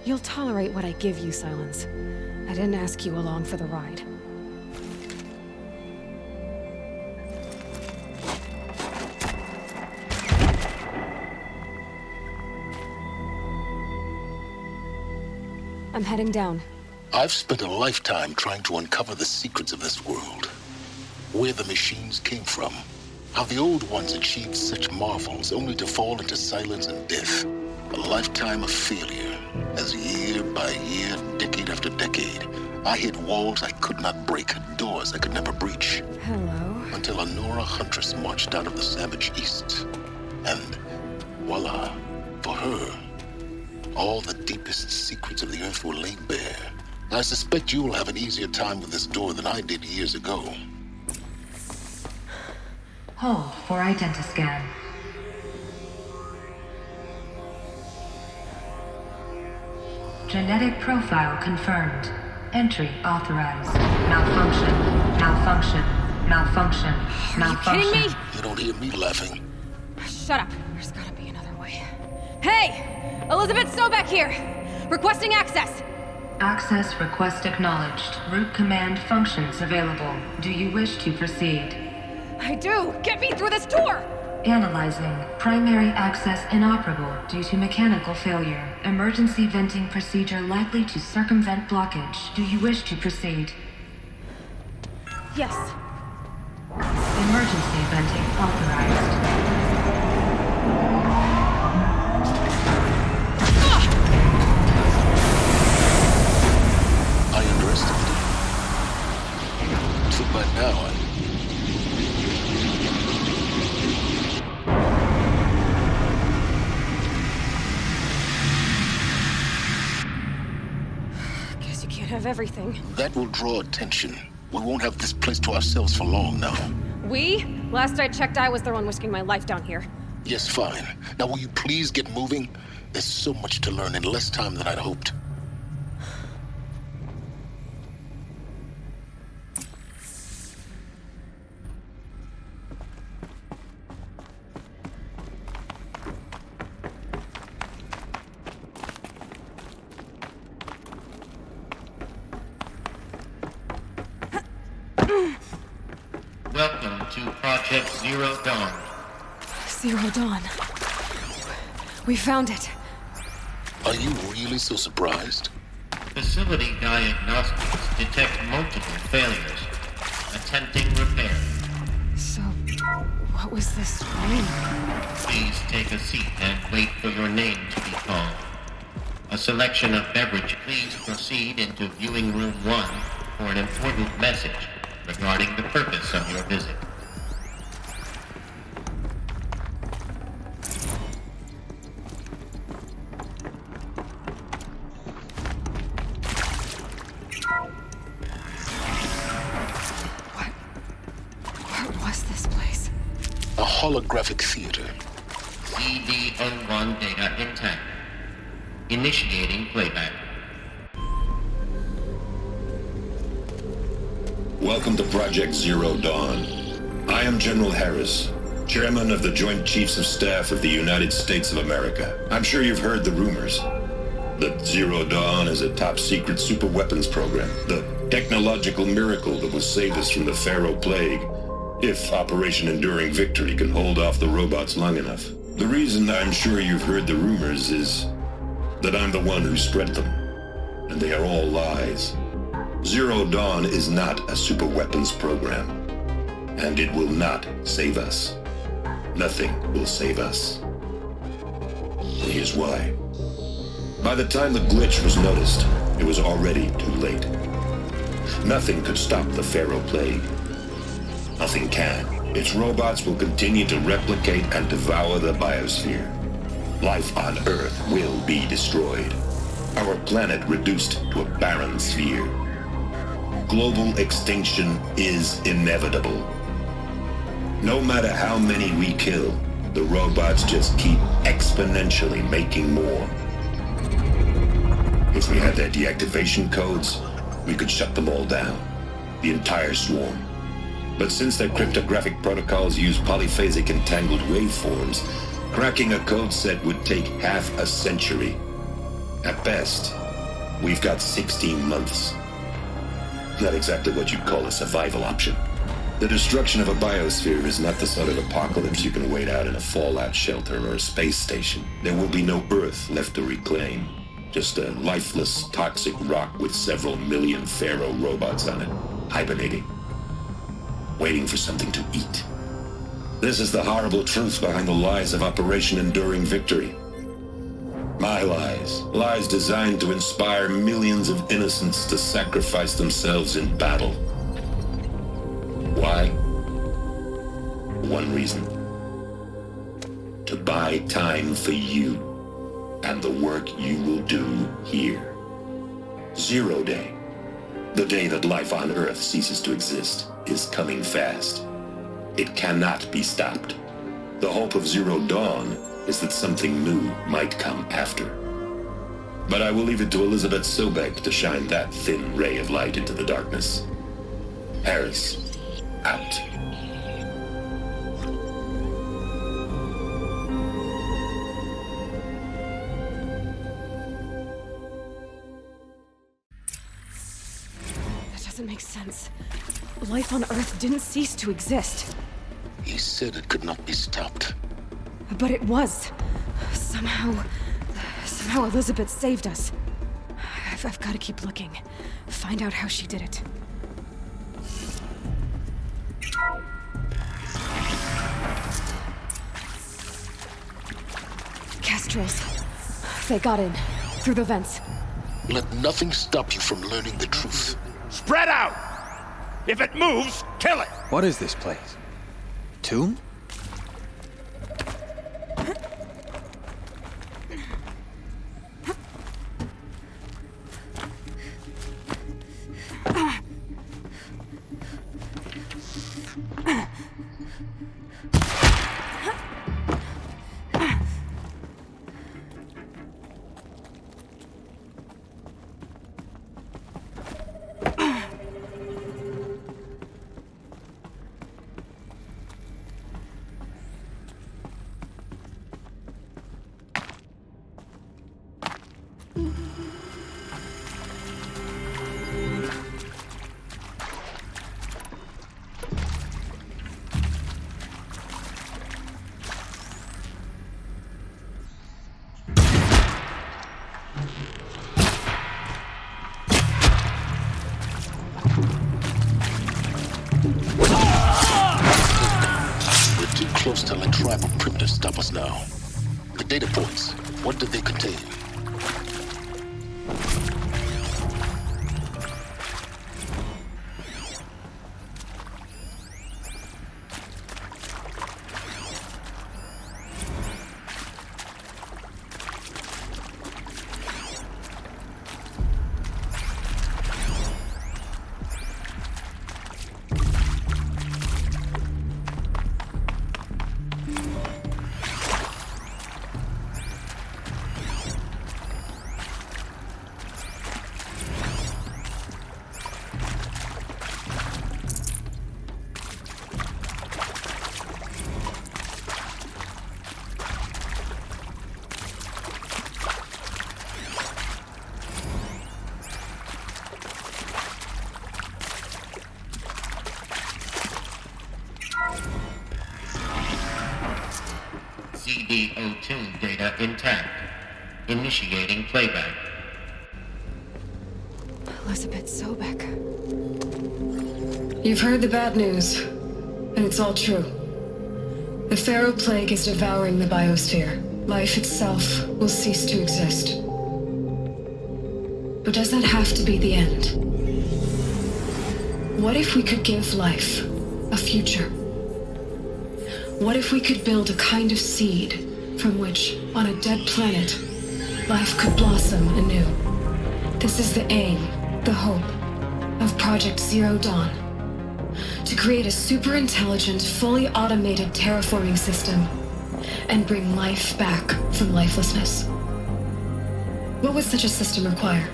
You'll tolerate what I give you, Silence. I didn't ask you along for the ride. I'm heading down. I've spent a lifetime trying to uncover the secrets of this world. Where the machines came from. How the old ones achieved such marvels only to fall into silence and death. A lifetime of failure, as year by year, decade after decade, I hit walls I could not break, doors I could never breach. Hello. Until a Nora huntress marched out of the savage east. And voila, for her, all the deepest secrets of the earth were laid bare. I suspect you'll have an easier time with this door than I did years ago. Hold for identiscan. Genetic profile confirmed. Entry authorized. Malfunction. Malfunction. Malfunction. Malfunction. Are you kidding me? You don't hear me laughing. Shut up. There's gotta be another way. Hey! Elizabeth Sobeck here! Requesting access! Access request acknowledged. Root command functions available. Do you wish to proceed? I do! Get me through this door! Analyzing. Primary access inoperable due to mechanical failure. Emergency venting procedure likely to circumvent blockage. Do you wish to proceed? Yes. Emergency venting authorized. I underestimated. So by now, Guess you can't have everything. that will draw attention. We won't have this place to ourselves for long now. We? Last I checked, I was the one risking my life down here. Yes, fine. Now will you please get moving? There's so much to learn in less time than I'd hoped. Welcome to Project Zero Dawn. Zero Dawn. We found it. Are you really so surprised? Facility diagnostics detect multiple failures. Attempting repair. So, what was this ring? Please take a seat and wait for your name to be called. A selection of beverage. Please proceed into viewing room 1 for an important message regarding the purpose of your visit. What was this place? A holographic theater. CD-01 data intact. Initiating playback. Welcome to Project Zero Dawn. I am General Harris, Chairman of the Joint Chiefs of Staff of the United States of America. I'm sure you've heard the rumors that Zero Dawn is a top-secret superweapons program, the technological miracle that will save us from the Pharaoh Plague, if Operation Enduring Victory can hold off the robots long enough. The reason I'm sure you've heard the rumors is that I'm the one who spread them, and they are all lies. Zero Dawn is not a superweapons program, and it will not save us. Nothing will save us. And here's why. By the time the glitch was noticed, it was already too late. Nothing could stop the Pharaoh Plague. Nothing can. Its robots will continue to replicate and devour the biosphere. Life on Earth will be destroyed. Our planet reduced to a barren sphere. Global extinction is inevitable. No matter how many we kill, the robots just keep exponentially making more. If we had their deactivation codes, we could shut them all down. The entire swarm. But since their cryptographic protocols use polyphasic entangled waveforms, cracking a code set would take half a century. At best, we've got 16 months. Not exactly what you'd call a survival option. The destruction of a biosphere is not the sort of apocalypse you can wait out in a fallout shelter or a space station. There will be no Earth left to reclaim. Just a lifeless, toxic rock with several million Pharaoh robots on it, hibernating, waiting for something to eat. This is the horrible truth behind the lies of Operation Enduring Victory. My lies. Lies designed to inspire millions of innocents to sacrifice themselves in battle. Why? One reason. To buy time for you and the work you will do here. Zero Day, the day that life on Earth ceases to exist, is coming fast. It cannot be stopped. The hope of Zero Dawn is that something new might come after. But I will leave it to Elizabeth Sobek to shine that thin ray of light into the darkness. Harris, out. That doesn't make sense. Life on Earth didn't cease to exist. He said it could not be stopped. But it was. Somehow Elizabeth saved us. I've got to keep looking. Find out how she did it. Kestrels. They got in. Through the vents. Let nothing stop you from learning the truth. Spread out! If it moves, kill it! What is this place? Tomb? Close to let tribal primitives stop us now. The data points, what did they contain? ZD02 data intact. Initiating playback. Elizabeth Sobek. You've heard the bad news, and it's all true. The Pharaoh Plague is devouring the biosphere. Life itself will cease to exist. But does that have to be the end? What if we could give life a future? What if we could build a kind of seed from which, on a dead planet, life could blossom anew? This is the aim, the hope, of Project Zero Dawn. To create a super-intelligent, fully automated terraforming system and bring life back from lifelessness. What would such a system require?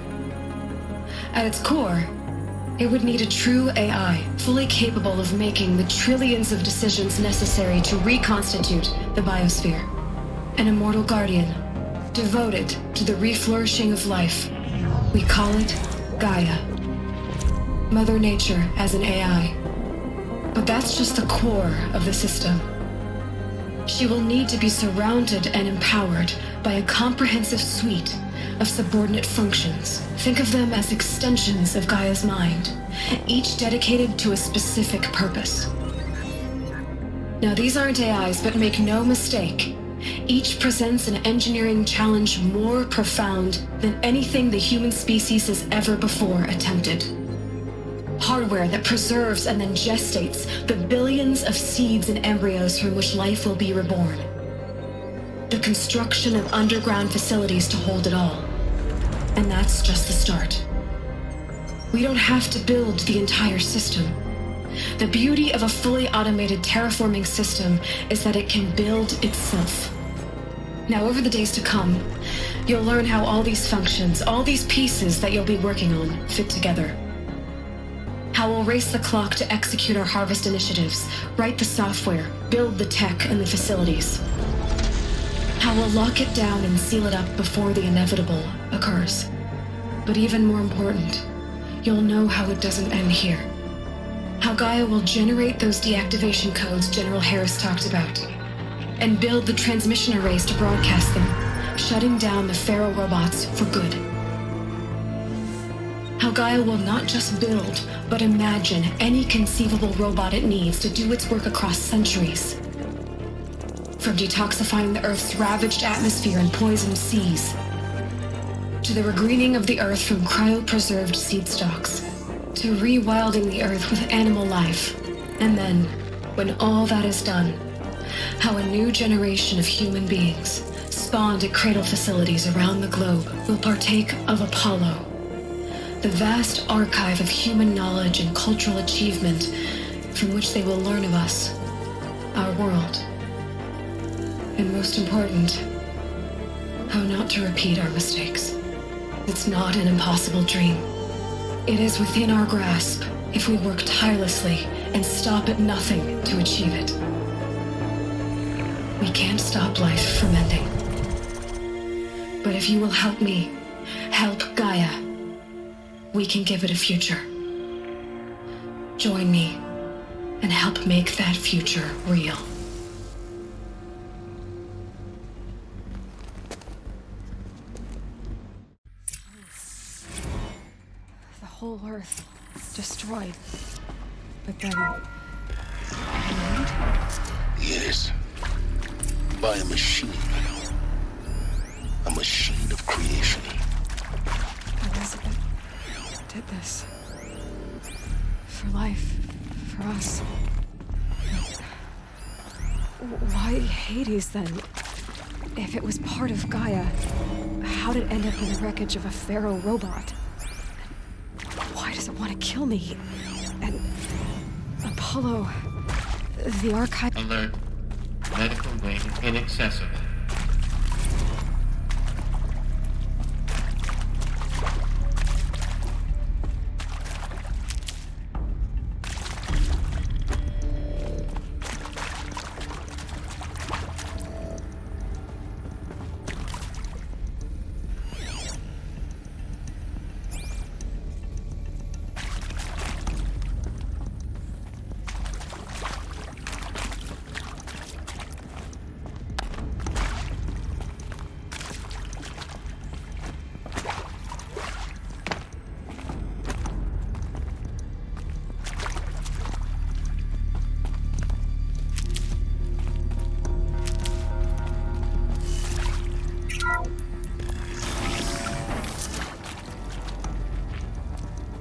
At its core, it would need a true AI, fully capable of making the trillions of decisions necessary to reconstitute the biosphere. An immortal guardian, devoted to the reflourishing of life. We call it Gaia. Mother Nature as an AI. But that's just the core of the system. She will need to be surrounded and empowered by a comprehensive suite of subordinate functions. Think of them as extensions of Gaia's mind, each dedicated to a specific purpose. Now, these aren't AIs, but make no mistake, each presents an engineering challenge more profound than anything the human species has ever before attempted. Hardware that preserves and then gestates the billions of seeds and embryos from which life will be reborn. The construction of underground facilities to hold it all. And that's just the start. We don't have to build the entire system. The beauty of a fully automated terraforming system is that it can build itself. Now, over the days to come, you'll learn how all these functions, all these pieces that you'll be working on, fit together. How we'll race the clock to execute our harvest initiatives, write the software, build the tech and the facilities. How we'll lock it down and seal it up before the inevitable occurs. But even more important, you'll know how it doesn't end here. How Gaia will generate those deactivation codes General Harris talked about, and build the transmission arrays to broadcast them, shutting down the Pharaoh robots for good. How Gaia will not just build, but imagine any conceivable robot it needs to do its work across centuries. From detoxifying the Earth's ravaged atmosphere and poisoned seas, to the regreening of the Earth from cryopreserved seed stalks, to rewilding the Earth with animal life. And then, when all that is done, how a new generation of human beings, spawned at cradle facilities around the globe, will partake of Apollo, the vast archive of human knowledge and cultural achievement from which they will learn of us, our world. And most important, how not to repeat our mistakes. It's not an impossible dream. It is within our grasp if we work tirelessly and stop at nothing to achieve it. We can't stop life from ending. But if you will help me, help Gaia, we can give it a future. Join me and help make that future real. The whole Earth destroyed. But then... Yes. By a machine. A machine of creation. Elizabeth did this. For life. For us. Why Hades, then? If it was part of Gaia, how'd it end up in the wreckage of a Pharaoh robot? Why does it want to kill me? And Apollo, the archive... Alert. Medical wing inaccessible.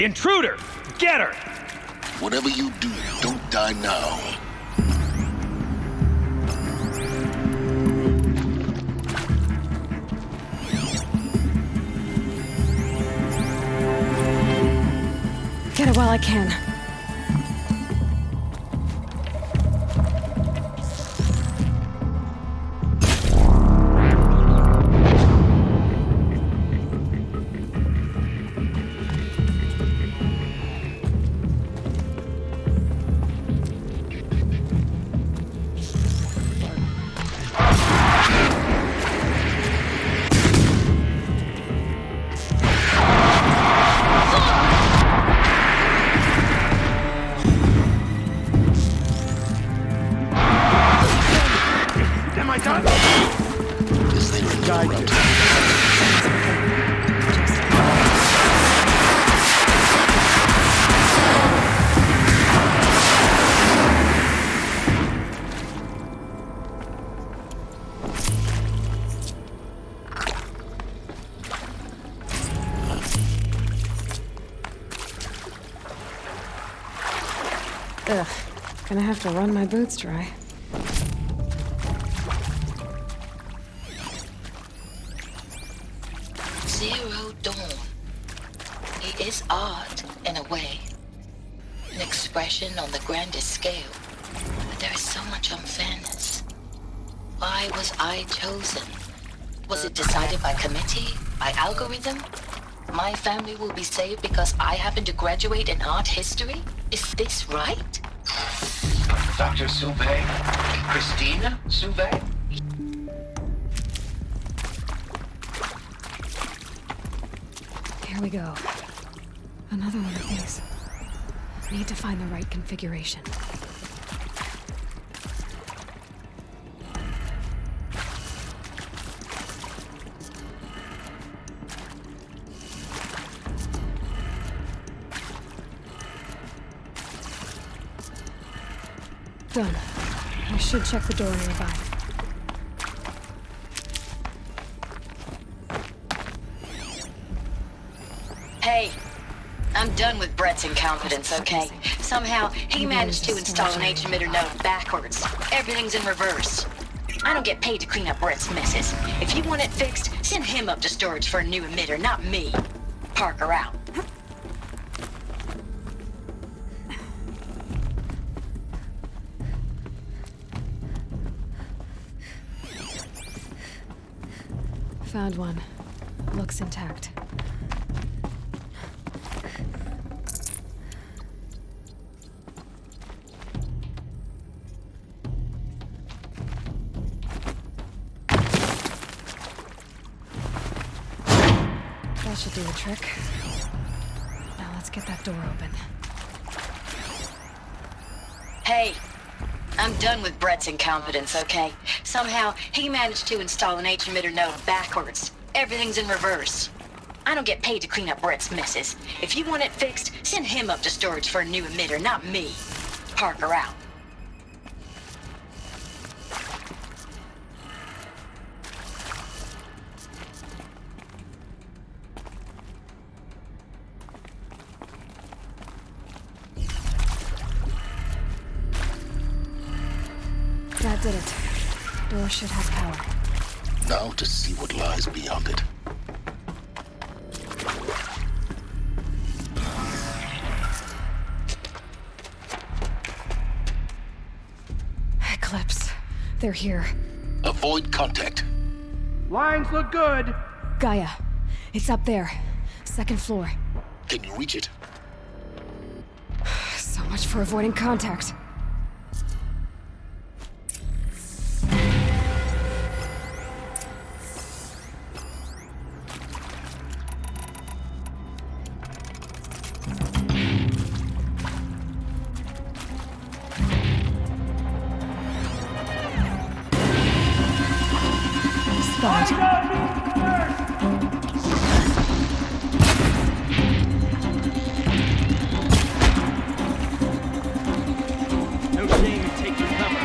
Intruder! Get her! Whatever you do, don't die now. Get it while I can. Ugh, gonna have to run my boots dry. Zero Dawn. It is art, in a way. An expression on the grandest scale. But there is so much unfairness. Why was I chosen? Was it decided by committee? By algorithm? My family will be saved because I happen to graduate in art history? Is this right? Dr. Suve? Christina Suve? Here we go. Another one of these. Need to find the right configuration. Done. I should check the door nearby. Hey, I'm done with Brett's incompetence, okay? Somehow, he managed to install an H-emitter node backwards. Everything's in reverse. I don't get paid to clean up Brett's messes. If you want it fixed, send him up to storage for a new emitter, not me. Parker out. Found one. Looks intact. That should do the trick. Now let's get that door open. Hey, I'm done with Brett's incompetence, okay? Somehow, he managed to install an H-emitter node backwards. Everything's in reverse. I don't get paid to clean up Brett's messes. If you want it fixed, send him up to storage for a new emitter, not me. Parker out. That did it. Door should have power. Now to see what lies beyond it. Eclipse. They're here. Avoid contact. Lines look good. Gaia. It's up there. Second floor. Can you reach it? So much for avoiding contact. No shame in taking cover.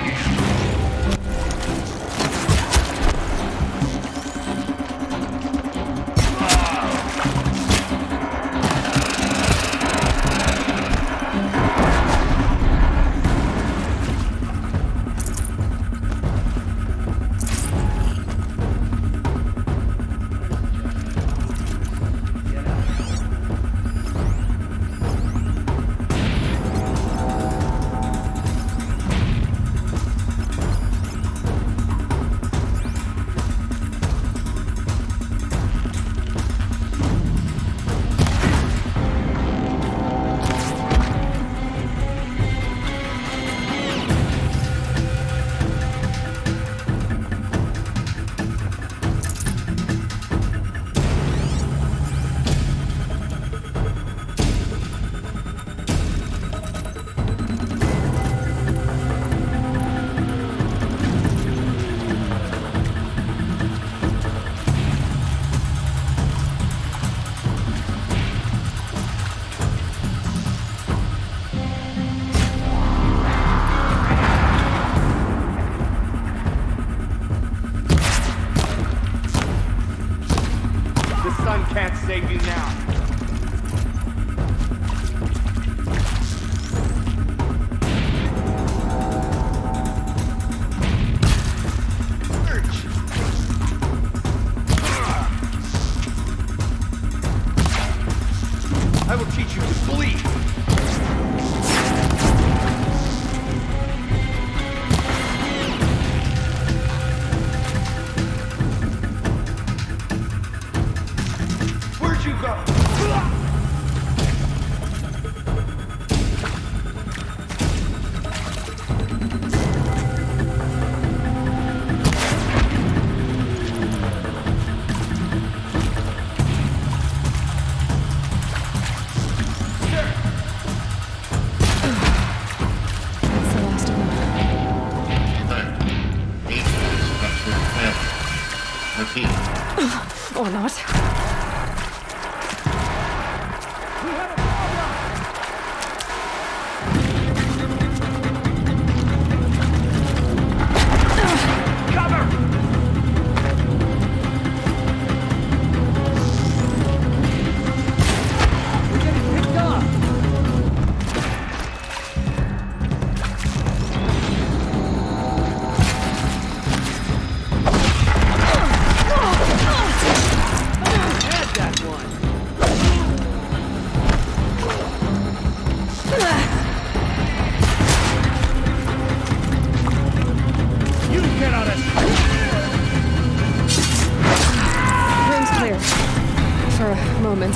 proceed. Or not.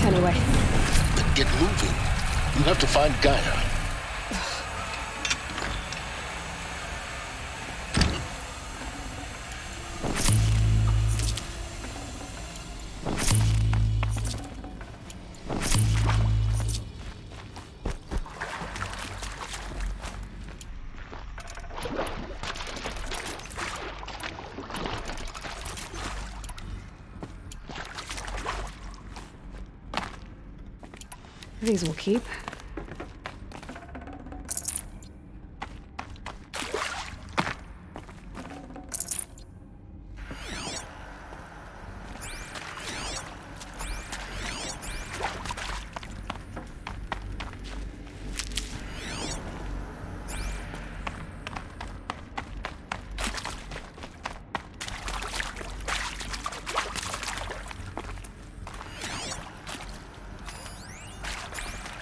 Anyway. Then get moving. You have to find Gaia. These will keep.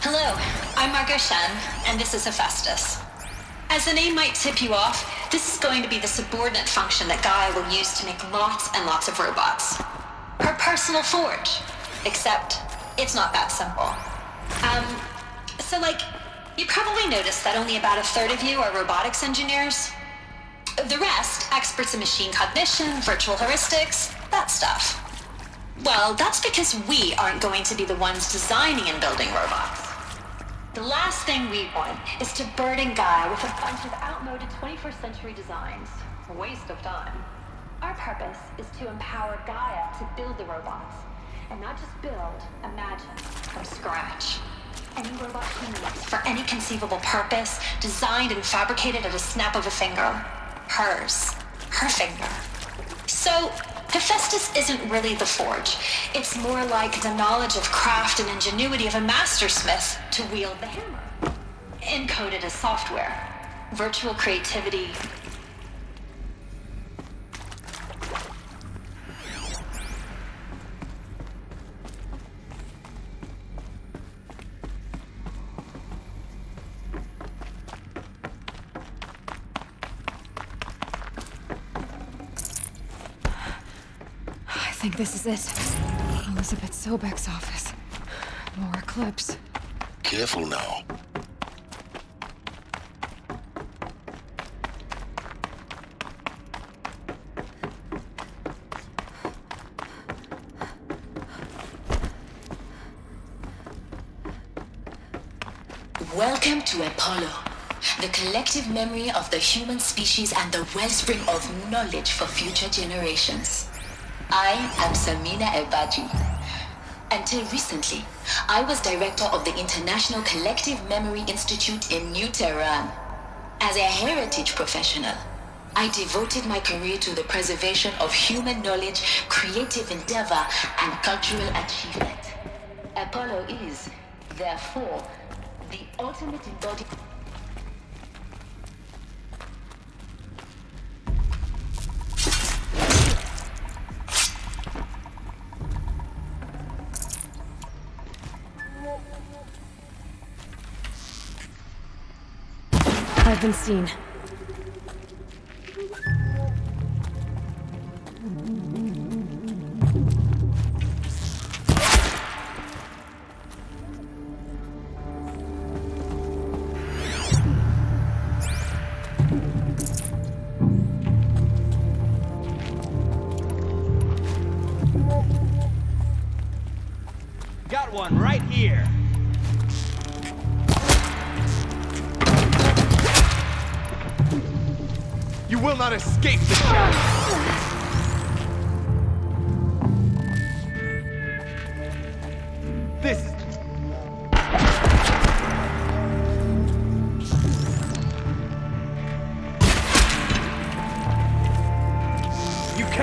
Hello, I'm Margot Shen, and this is Hephaestus. As the name might tip you off, this is going to be the subordinate function that Gaia will use to make lots and lots of robots. Her personal forge. Except, it's not that simple. You probably noticed that only about a third of you are robotics engineers. The rest, experts in machine cognition, virtual heuristics, that stuff. Well, that's because we aren't going to be the ones designing and building robots. The last thing we want is to burden Gaia with a bunch of outmoded 21st century designs. A waste of time. Our purpose is to empower Gaia to build the robots. And not just build, imagine, from scratch. Any robot she needs, for any conceivable purpose, designed and fabricated at a snap of a finger. Hers. Her finger. So, Hephaestus isn't really the forge. It's more like the knowledge of craft and ingenuity of a mastersmith to wield the hammer. Encoded as software. Virtual creativity. I think this is it. Elizabeth Sobek's office. More clips. Careful now. Welcome to Apollo, the collective memory of the human species and the wellspring of knowledge for future generations. I am Samina Ebaji. Until recently, I was director of the International Collective Memory Institute in New Tehran. As a heritage professional, I devoted my career to the preservation of human knowledge, creative endeavor, and cultural achievement. Apollo is, therefore, the ultimate embodiment. I've been seen. Got one right here. You will not escape the shadow!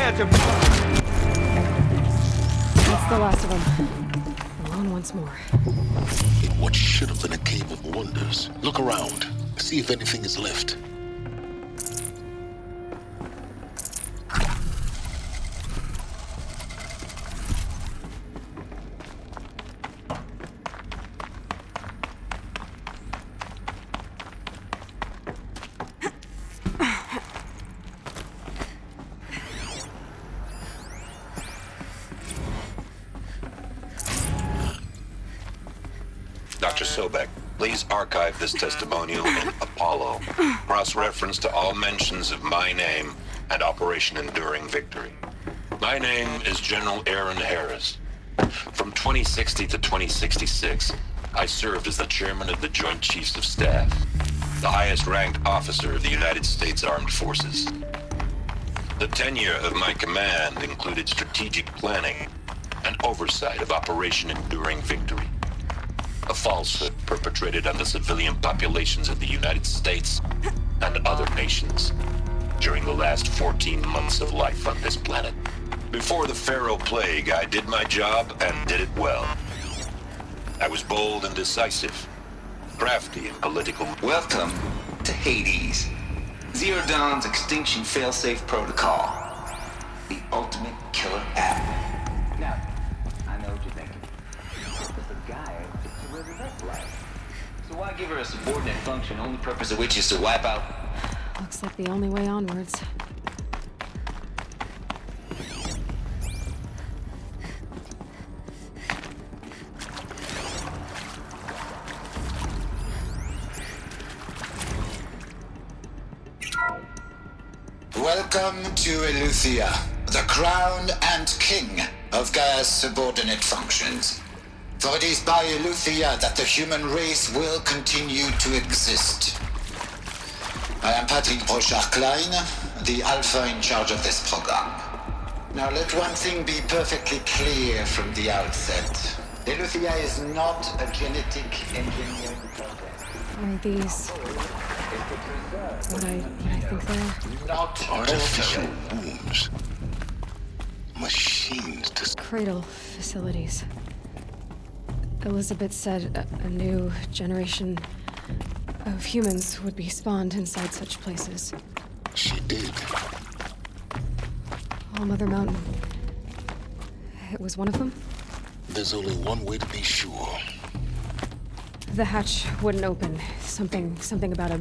hands, everybody! That's the last of them. Alone once more. In what should have been a cave of wonders. Look around. See if anything is left. Dr. Sobek, please archive this testimonial in Apollo. Cross-reference to all mentions of my name and Operation Enduring Victory. My name is General Aaron Harris. From 2060 to 2066, I served as the chairman of the Joint Chiefs of Staff, the highest-ranked officer of the United States Armed Forces. The tenure of my command included strategic planning and oversight of Operation Enduring Victory, a falsehood perpetrated on the civilian populations of the United States and other nations during the last 14 months of life on this planet. Before the Pharaoh Plague, I did my job and did it well. I was bold and decisive, crafty and political. Welcome to Hades, Zero Dawn's extinction failsafe protocol, the ultimate killer app. Now, I know what you're thinking. The guy to resurrect life. So why give her a subordinate function, only purpose of which is to wipe out? Looks like the only way onwards. Welcome to Eleuthia, the crown and king of Gaia's subordinate functions. For it is by Eleuthia that the human race will continue to exist. I am Patrick Brochard-Klein, the alpha in charge of this program. Now let one thing be perfectly clear from the outset. Eleuthia is not a genetic engineering project. Are these what I think they are? Not artificial wombs. Machines to cradle facilities. Elizabeth said a new generation of humans would be spawned inside such places. She did. All Mother Mountain. It was one of them? There's only one way to be sure. The hatch wouldn't open. Something about a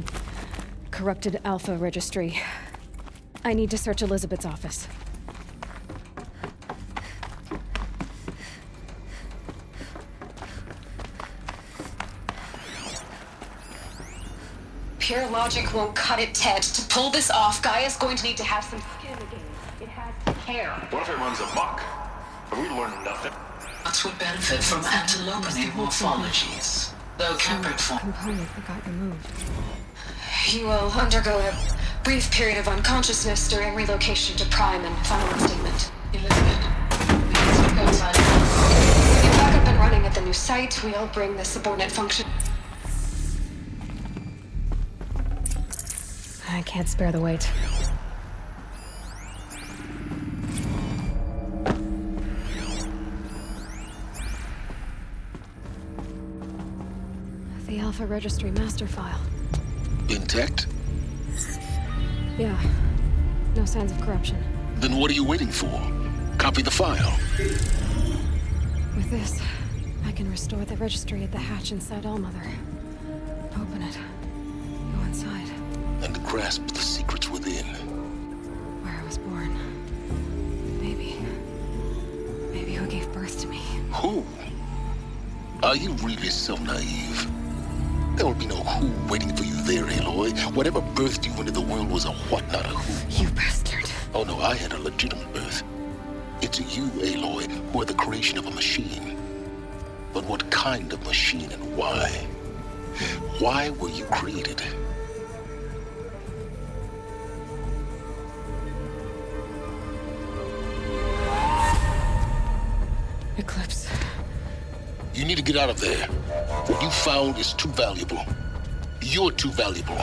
corrupted Alpha registry. I need to search Elizabeth's office. Pure logic won't cut it, Ted. To pull this off, Gaia's going to need to have some skin in the game. It has hair. What if it runs amok? Have we learned nothing? Nuts would benefit from antilopinate morphologies, though tempered form. Component that got removed. You will undergo a brief period of unconsciousness during relocation to Prime and final statement. Elizabeth, please go inside. When you're back up and running at the new site, we'll bring the subordinate function. I can't spare the weight. The Alpha Registry master file. Intact? Yeah. No signs of corruption. Then what are you waiting for? Copy the file. With this, I can restore the registry at the hatch inside Allmother. Open it. Go inside. And grasp the secrets within. Where I was born. Maybe who gave birth to me. Who? Are you really so naive? There will be no who waiting for you there, Aloy. Whatever birthed you into the world was a what, not a who. You bastard. Oh no, I had a legitimate birth. It's you, Aloy, who are the creation of a machine. But what kind of machine and why? Why were you created? Eclipse. You need to get out of there. What you found is too valuable. You're too valuable.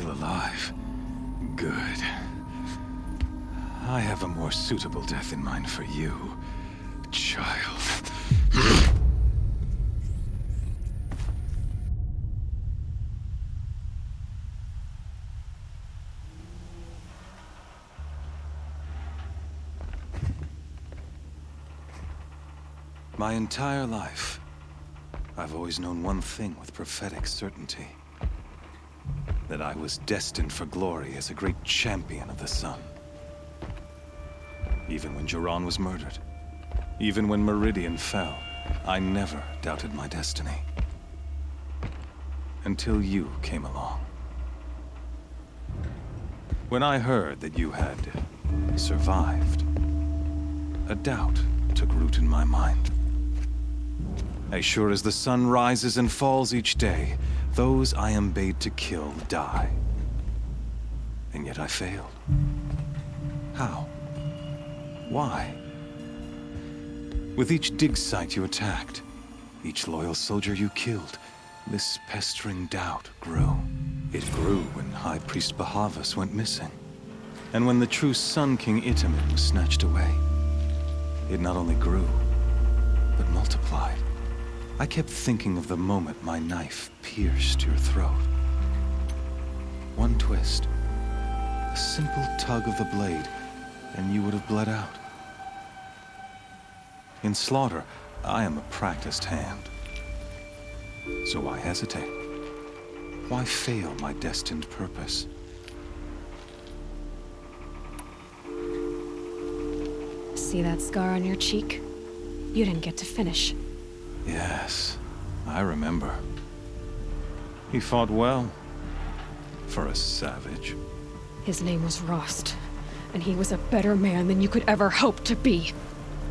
still alive. Good. I have a more suitable death in mind for you, child. My entire life, I've always known one thing with prophetic certainty. That I was destined for glory as a great champion of the sun. Even when Jiran was murdered, even when Meridian fell, I never doubted my destiny. Until you came along. When I heard that you had survived, a doubt took root in my mind. As sure as the sun rises and falls each day, those I am bade to kill die. And yet I failed. How? Why? With each dig site you attacked, each loyal soldier you killed, this pestering doubt grew. It grew when High Priest Bahavas went missing, and when the true Sun King Itamen was snatched away. It not only grew, but multiplied. I kept thinking of the moment my knife pierced your throat. One twist, a simple tug of the blade, and you would have bled out. In slaughter, I am a practiced hand. So why hesitate? Why fail my destined purpose? See that scar on your cheek? You didn't get to finish. Yes, I remember. He fought well. For a savage. His name was Rost, and he was a better man than you could ever hope to be.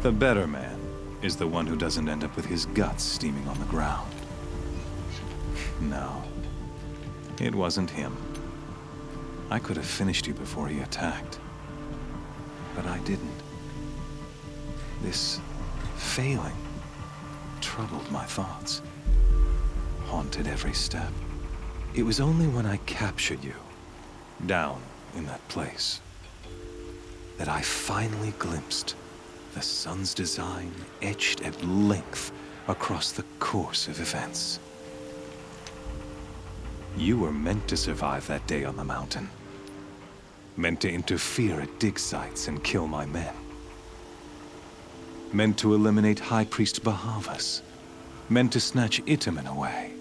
The better man is the one who doesn't end up with his guts steaming on the ground. No, it wasn't him. I could have finished you before he attacked. But I didn't. This failing troubled my thoughts, haunted every step. It was only when I captured you, down in that place, that I finally glimpsed the sun's design etched at length across the course of events. You were meant to survive that day on the mountain. Meant to interfere at dig sites and kill my men. Meant to eliminate High Priest Bahavas. Meant to snatch Itamen away.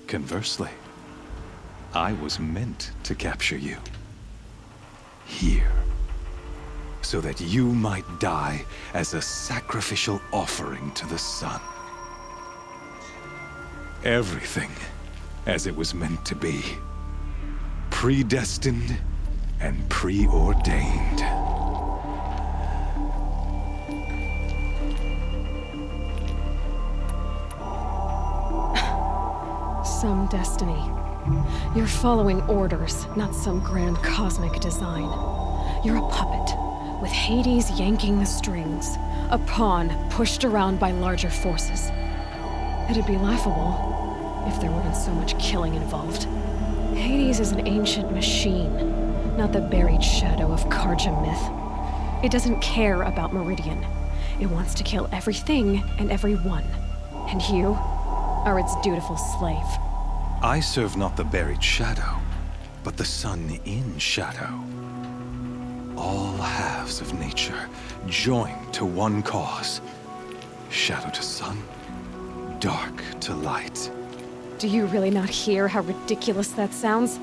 Conversely, I was meant to capture you. Here. So that you might die as a sacrificial offering to the sun. Everything as it was meant to be. Predestined and preordained. Some destiny. You're following orders, not some grand cosmic design. You're a puppet, with Hades yanking the strings, a pawn pushed around by larger forces. It'd be laughable if there weren't so much killing involved. Hades is an ancient machine, not the buried shadow of Karja myth. It doesn't care about Meridian. It wants to kill everything and everyone. And you are its dutiful slave. I serve not the buried shadow, but the sun in shadow. All halves of nature joined to one cause. Shadow to sun, dark to light. Do you really not hear how ridiculous that sounds?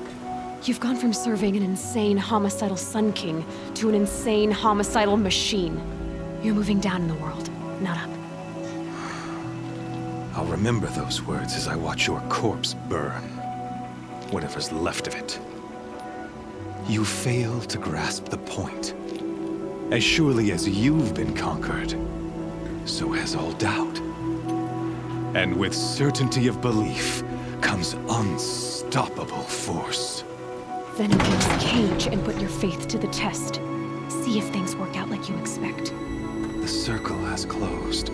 You've gone from serving an insane homicidal Sun King to an insane homicidal machine. You're moving down in the world, not up. I'll remember those words as I watch your corpse burn. Whatever's left of it. You fail to grasp the point. As surely as you've been conquered, so has all doubt. And with certainty of belief comes unstoppable force. Then engage the cage and put your faith to the test. See if things work out like you expect. The circle has closed.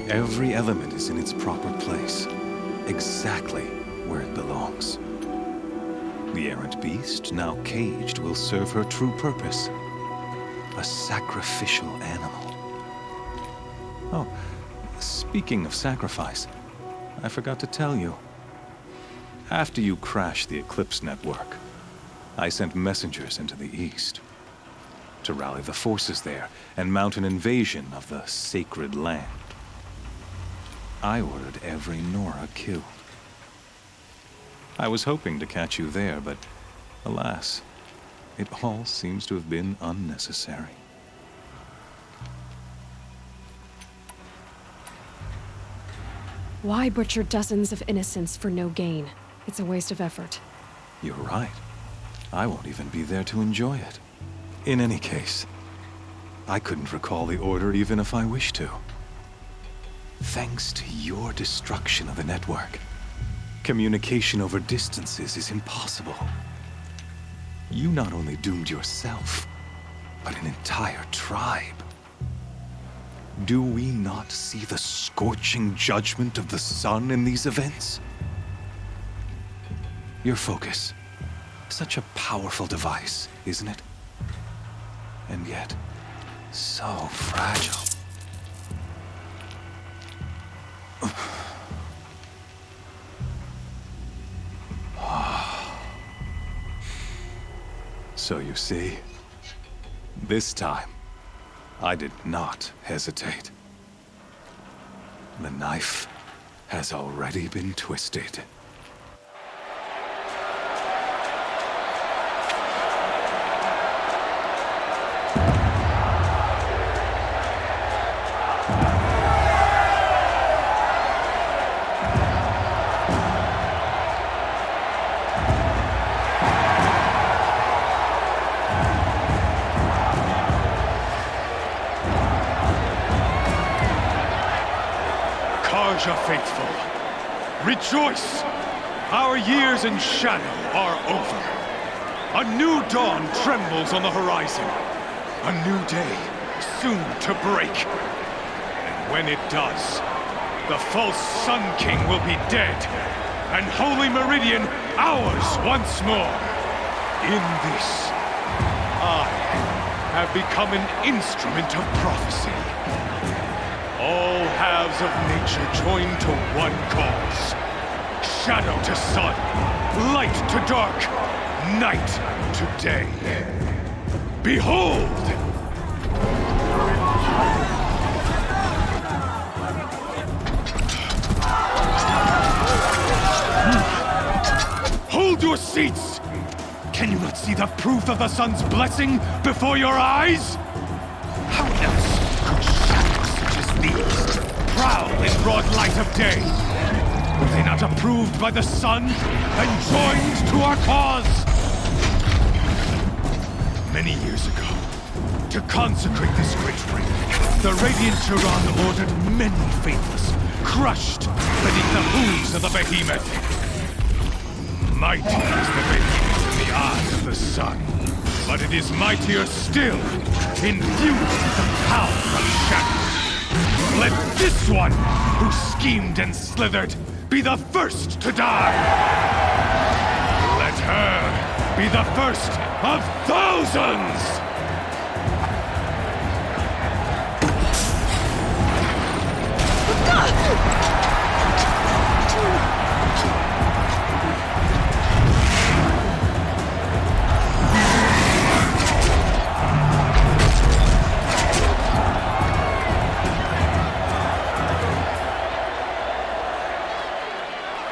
Every element is in its proper place, exactly where it belongs. The errant beast, now caged, will serve her true purpose. A sacrificial animal. Oh, speaking of sacrifice, I forgot to tell you. After you crashed the Eclipse network, I sent messengers into the east to rally the forces there and mount an invasion of the sacred land. I ordered every Nora killed. I was hoping to catch you there, but alas, it all seems to have been unnecessary. Why butcher dozens of innocents for no gain? It's a waste of effort. You're right. I won't even be there to enjoy it. In any case, I couldn't recall the order even if I wished to. Thanks to your destruction of the network, communication over distances is impossible. You not only doomed yourself, but an entire tribe. Do we not see the scorching judgment of the sun in these events? Your focus. Such a powerful device, isn't it? And yet, so fragile. So you see, this time, I did not hesitate. The knife has already been twisted. Faithful, rejoice! Our years in shadow are over. A new dawn trembles on the horizon. A new day soon to break. And when it does, the false Sun King will be dead, and Holy Meridian ours once more. In this, I have become an instrument of prophecy. All halves of nature join to one cause. Shadow to sun, light to dark, night to day. Behold! Hold your seats! Can you not see the proof of the sun's blessing before your eyes? How else could shadows such as these prowl in broad light of day? Were they not approved by the sun and joined to our cause? Many years ago, to consecrate this great ring, the Radiant Turan ordered many faithless, crushed beneath the hooves of the behemoth. Mighty is the behemoth in the eye of the sun, but it is mightier still, infused with the power of shadow. Let this one, who schemed and slithered, be the first to die! Let her be the first of thousands!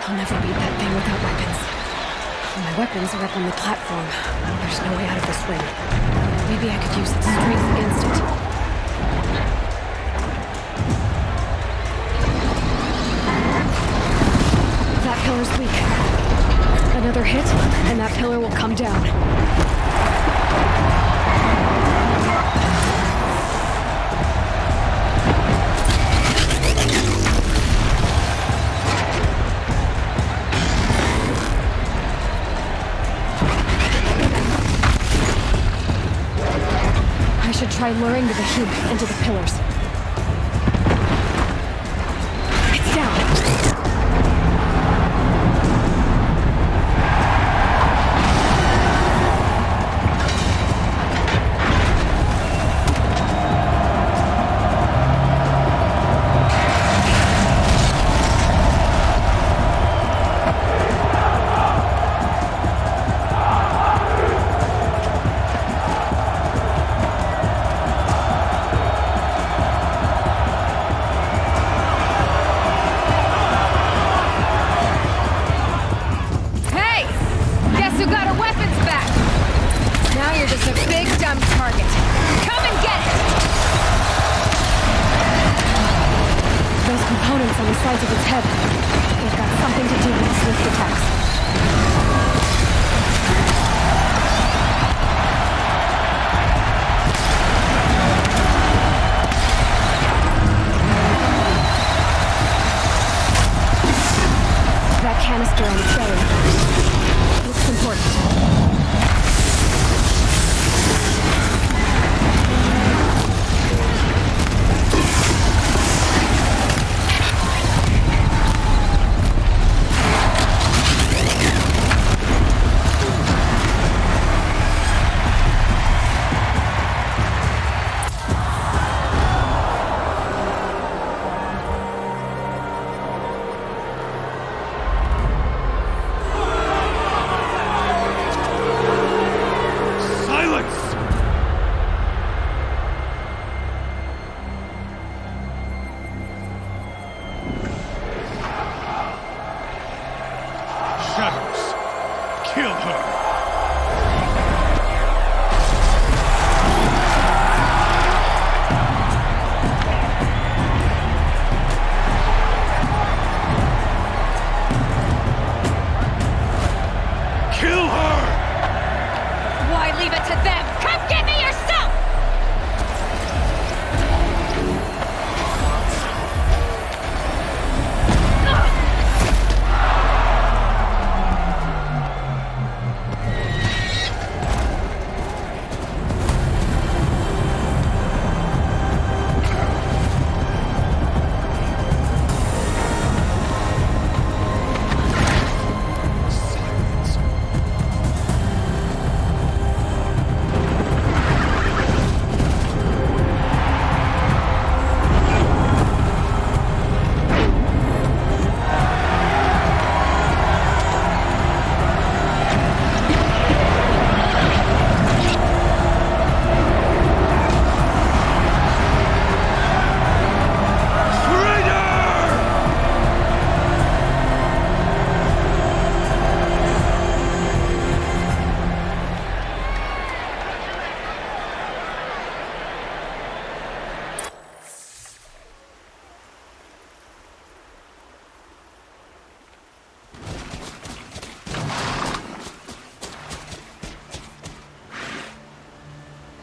I'll never beat that thing without weapons. My weapons are up on the platform. There's no way out of this ring. Maybe I could use its strength against it. That pillar's weak. Another hit, and that pillar will come down. I should try luring the behemoth into the pillars. It's down. got our weapons back! Now you're just a big dumb target. Come and get it! Those components on the sides of its head, they've got something to do with the swift attacks. That canister on its belly looks important.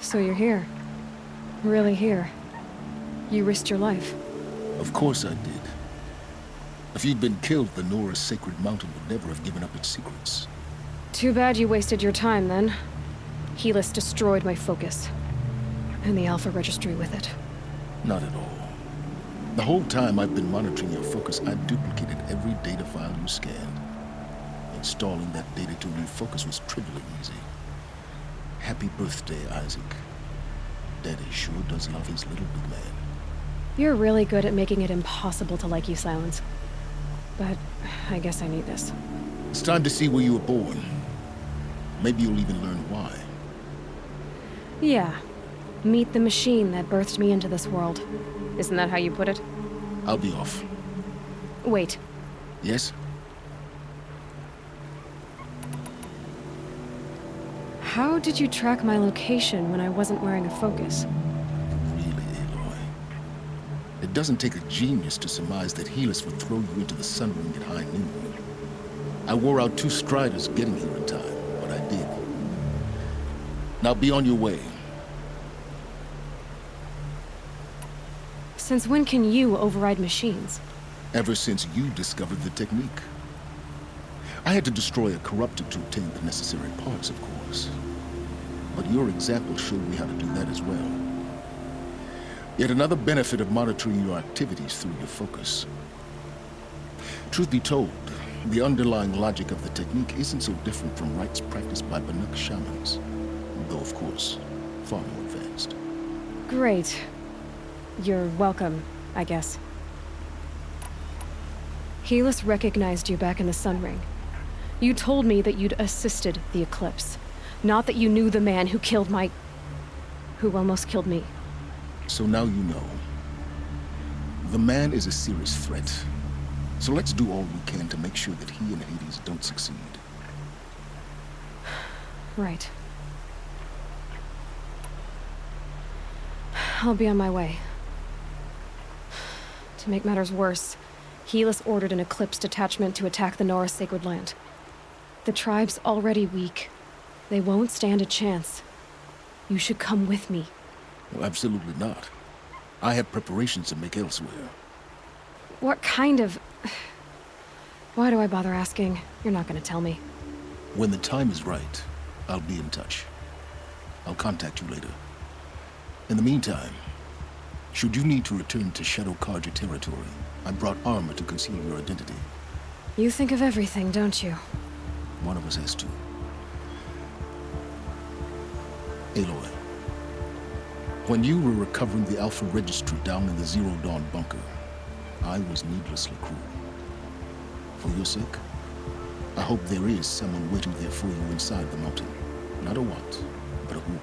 So you're here. Really here. You risked your life. Of course I did. If you'd been killed, the Nora's sacred mountain would never have given up its secrets. Too bad you wasted your time, then. Helis destroyed my focus. And the Alpha Registry with it. Not at all. The whole time I've been monitoring your focus, I've duplicated every data file you scanned. Installing that data to a new focus was trivially easy. Happy birthday, Isaac. Daddy sure does love his little big man. You're really good at making it impossible to like you, Silence. But I guess I need this. It's time to see where you were born. Maybe you'll even learn why. Yeah. Meet the machine that birthed me into this world. Isn't that how you put it? I'll be off. Wait. Yes? How did you track my location when I wasn't wearing a focus? Really, Aloy? It doesn't take a genius to surmise that Helis would throw you into the sun ring at high noon. I wore out 2 striders getting here in time, but I did. Now be on your way. Since when can you override machines? Ever since you discovered the technique. I had to destroy a corruptor to obtain the necessary parts, of course. But your example showed me how to do that as well. Yet another benefit of monitoring your activities through your focus. Truth be told, the underlying logic of the technique isn't so different from rites practiced by Banuk shamans, though of course, far more advanced. Great. You're welcome, I guess. Helis recognized you back in the Sun Ring. You told me that you'd assisted the Eclipse. Not that you knew the man who killed who almost killed me. So now you know. The man is a serious threat. So let's do all we can to make sure that he and Hades don't succeed. Right. I'll be on my way. To make matters worse, Helis ordered an Eclipse detachment to attack the Nora Sacred Land. The tribe's already weak. They won't stand a chance. You should come with me. Well, absolutely not. I have preparations to make elsewhere. What kind of... Why do I bother asking? You're not gonna tell me. When the time is right, I'll be in touch. I'll contact you later. In the meantime, should you need to return to Shadow Karja territory, I brought armor to conceal your identity. You think of everything, don't you? One of us has to. Aloy, when you were recovering the Alpha Registry down in the Zero Dawn bunker, I was needlessly cruel. For your sake, I hope there is someone waiting there for you inside the mountain. Not a what, but a who.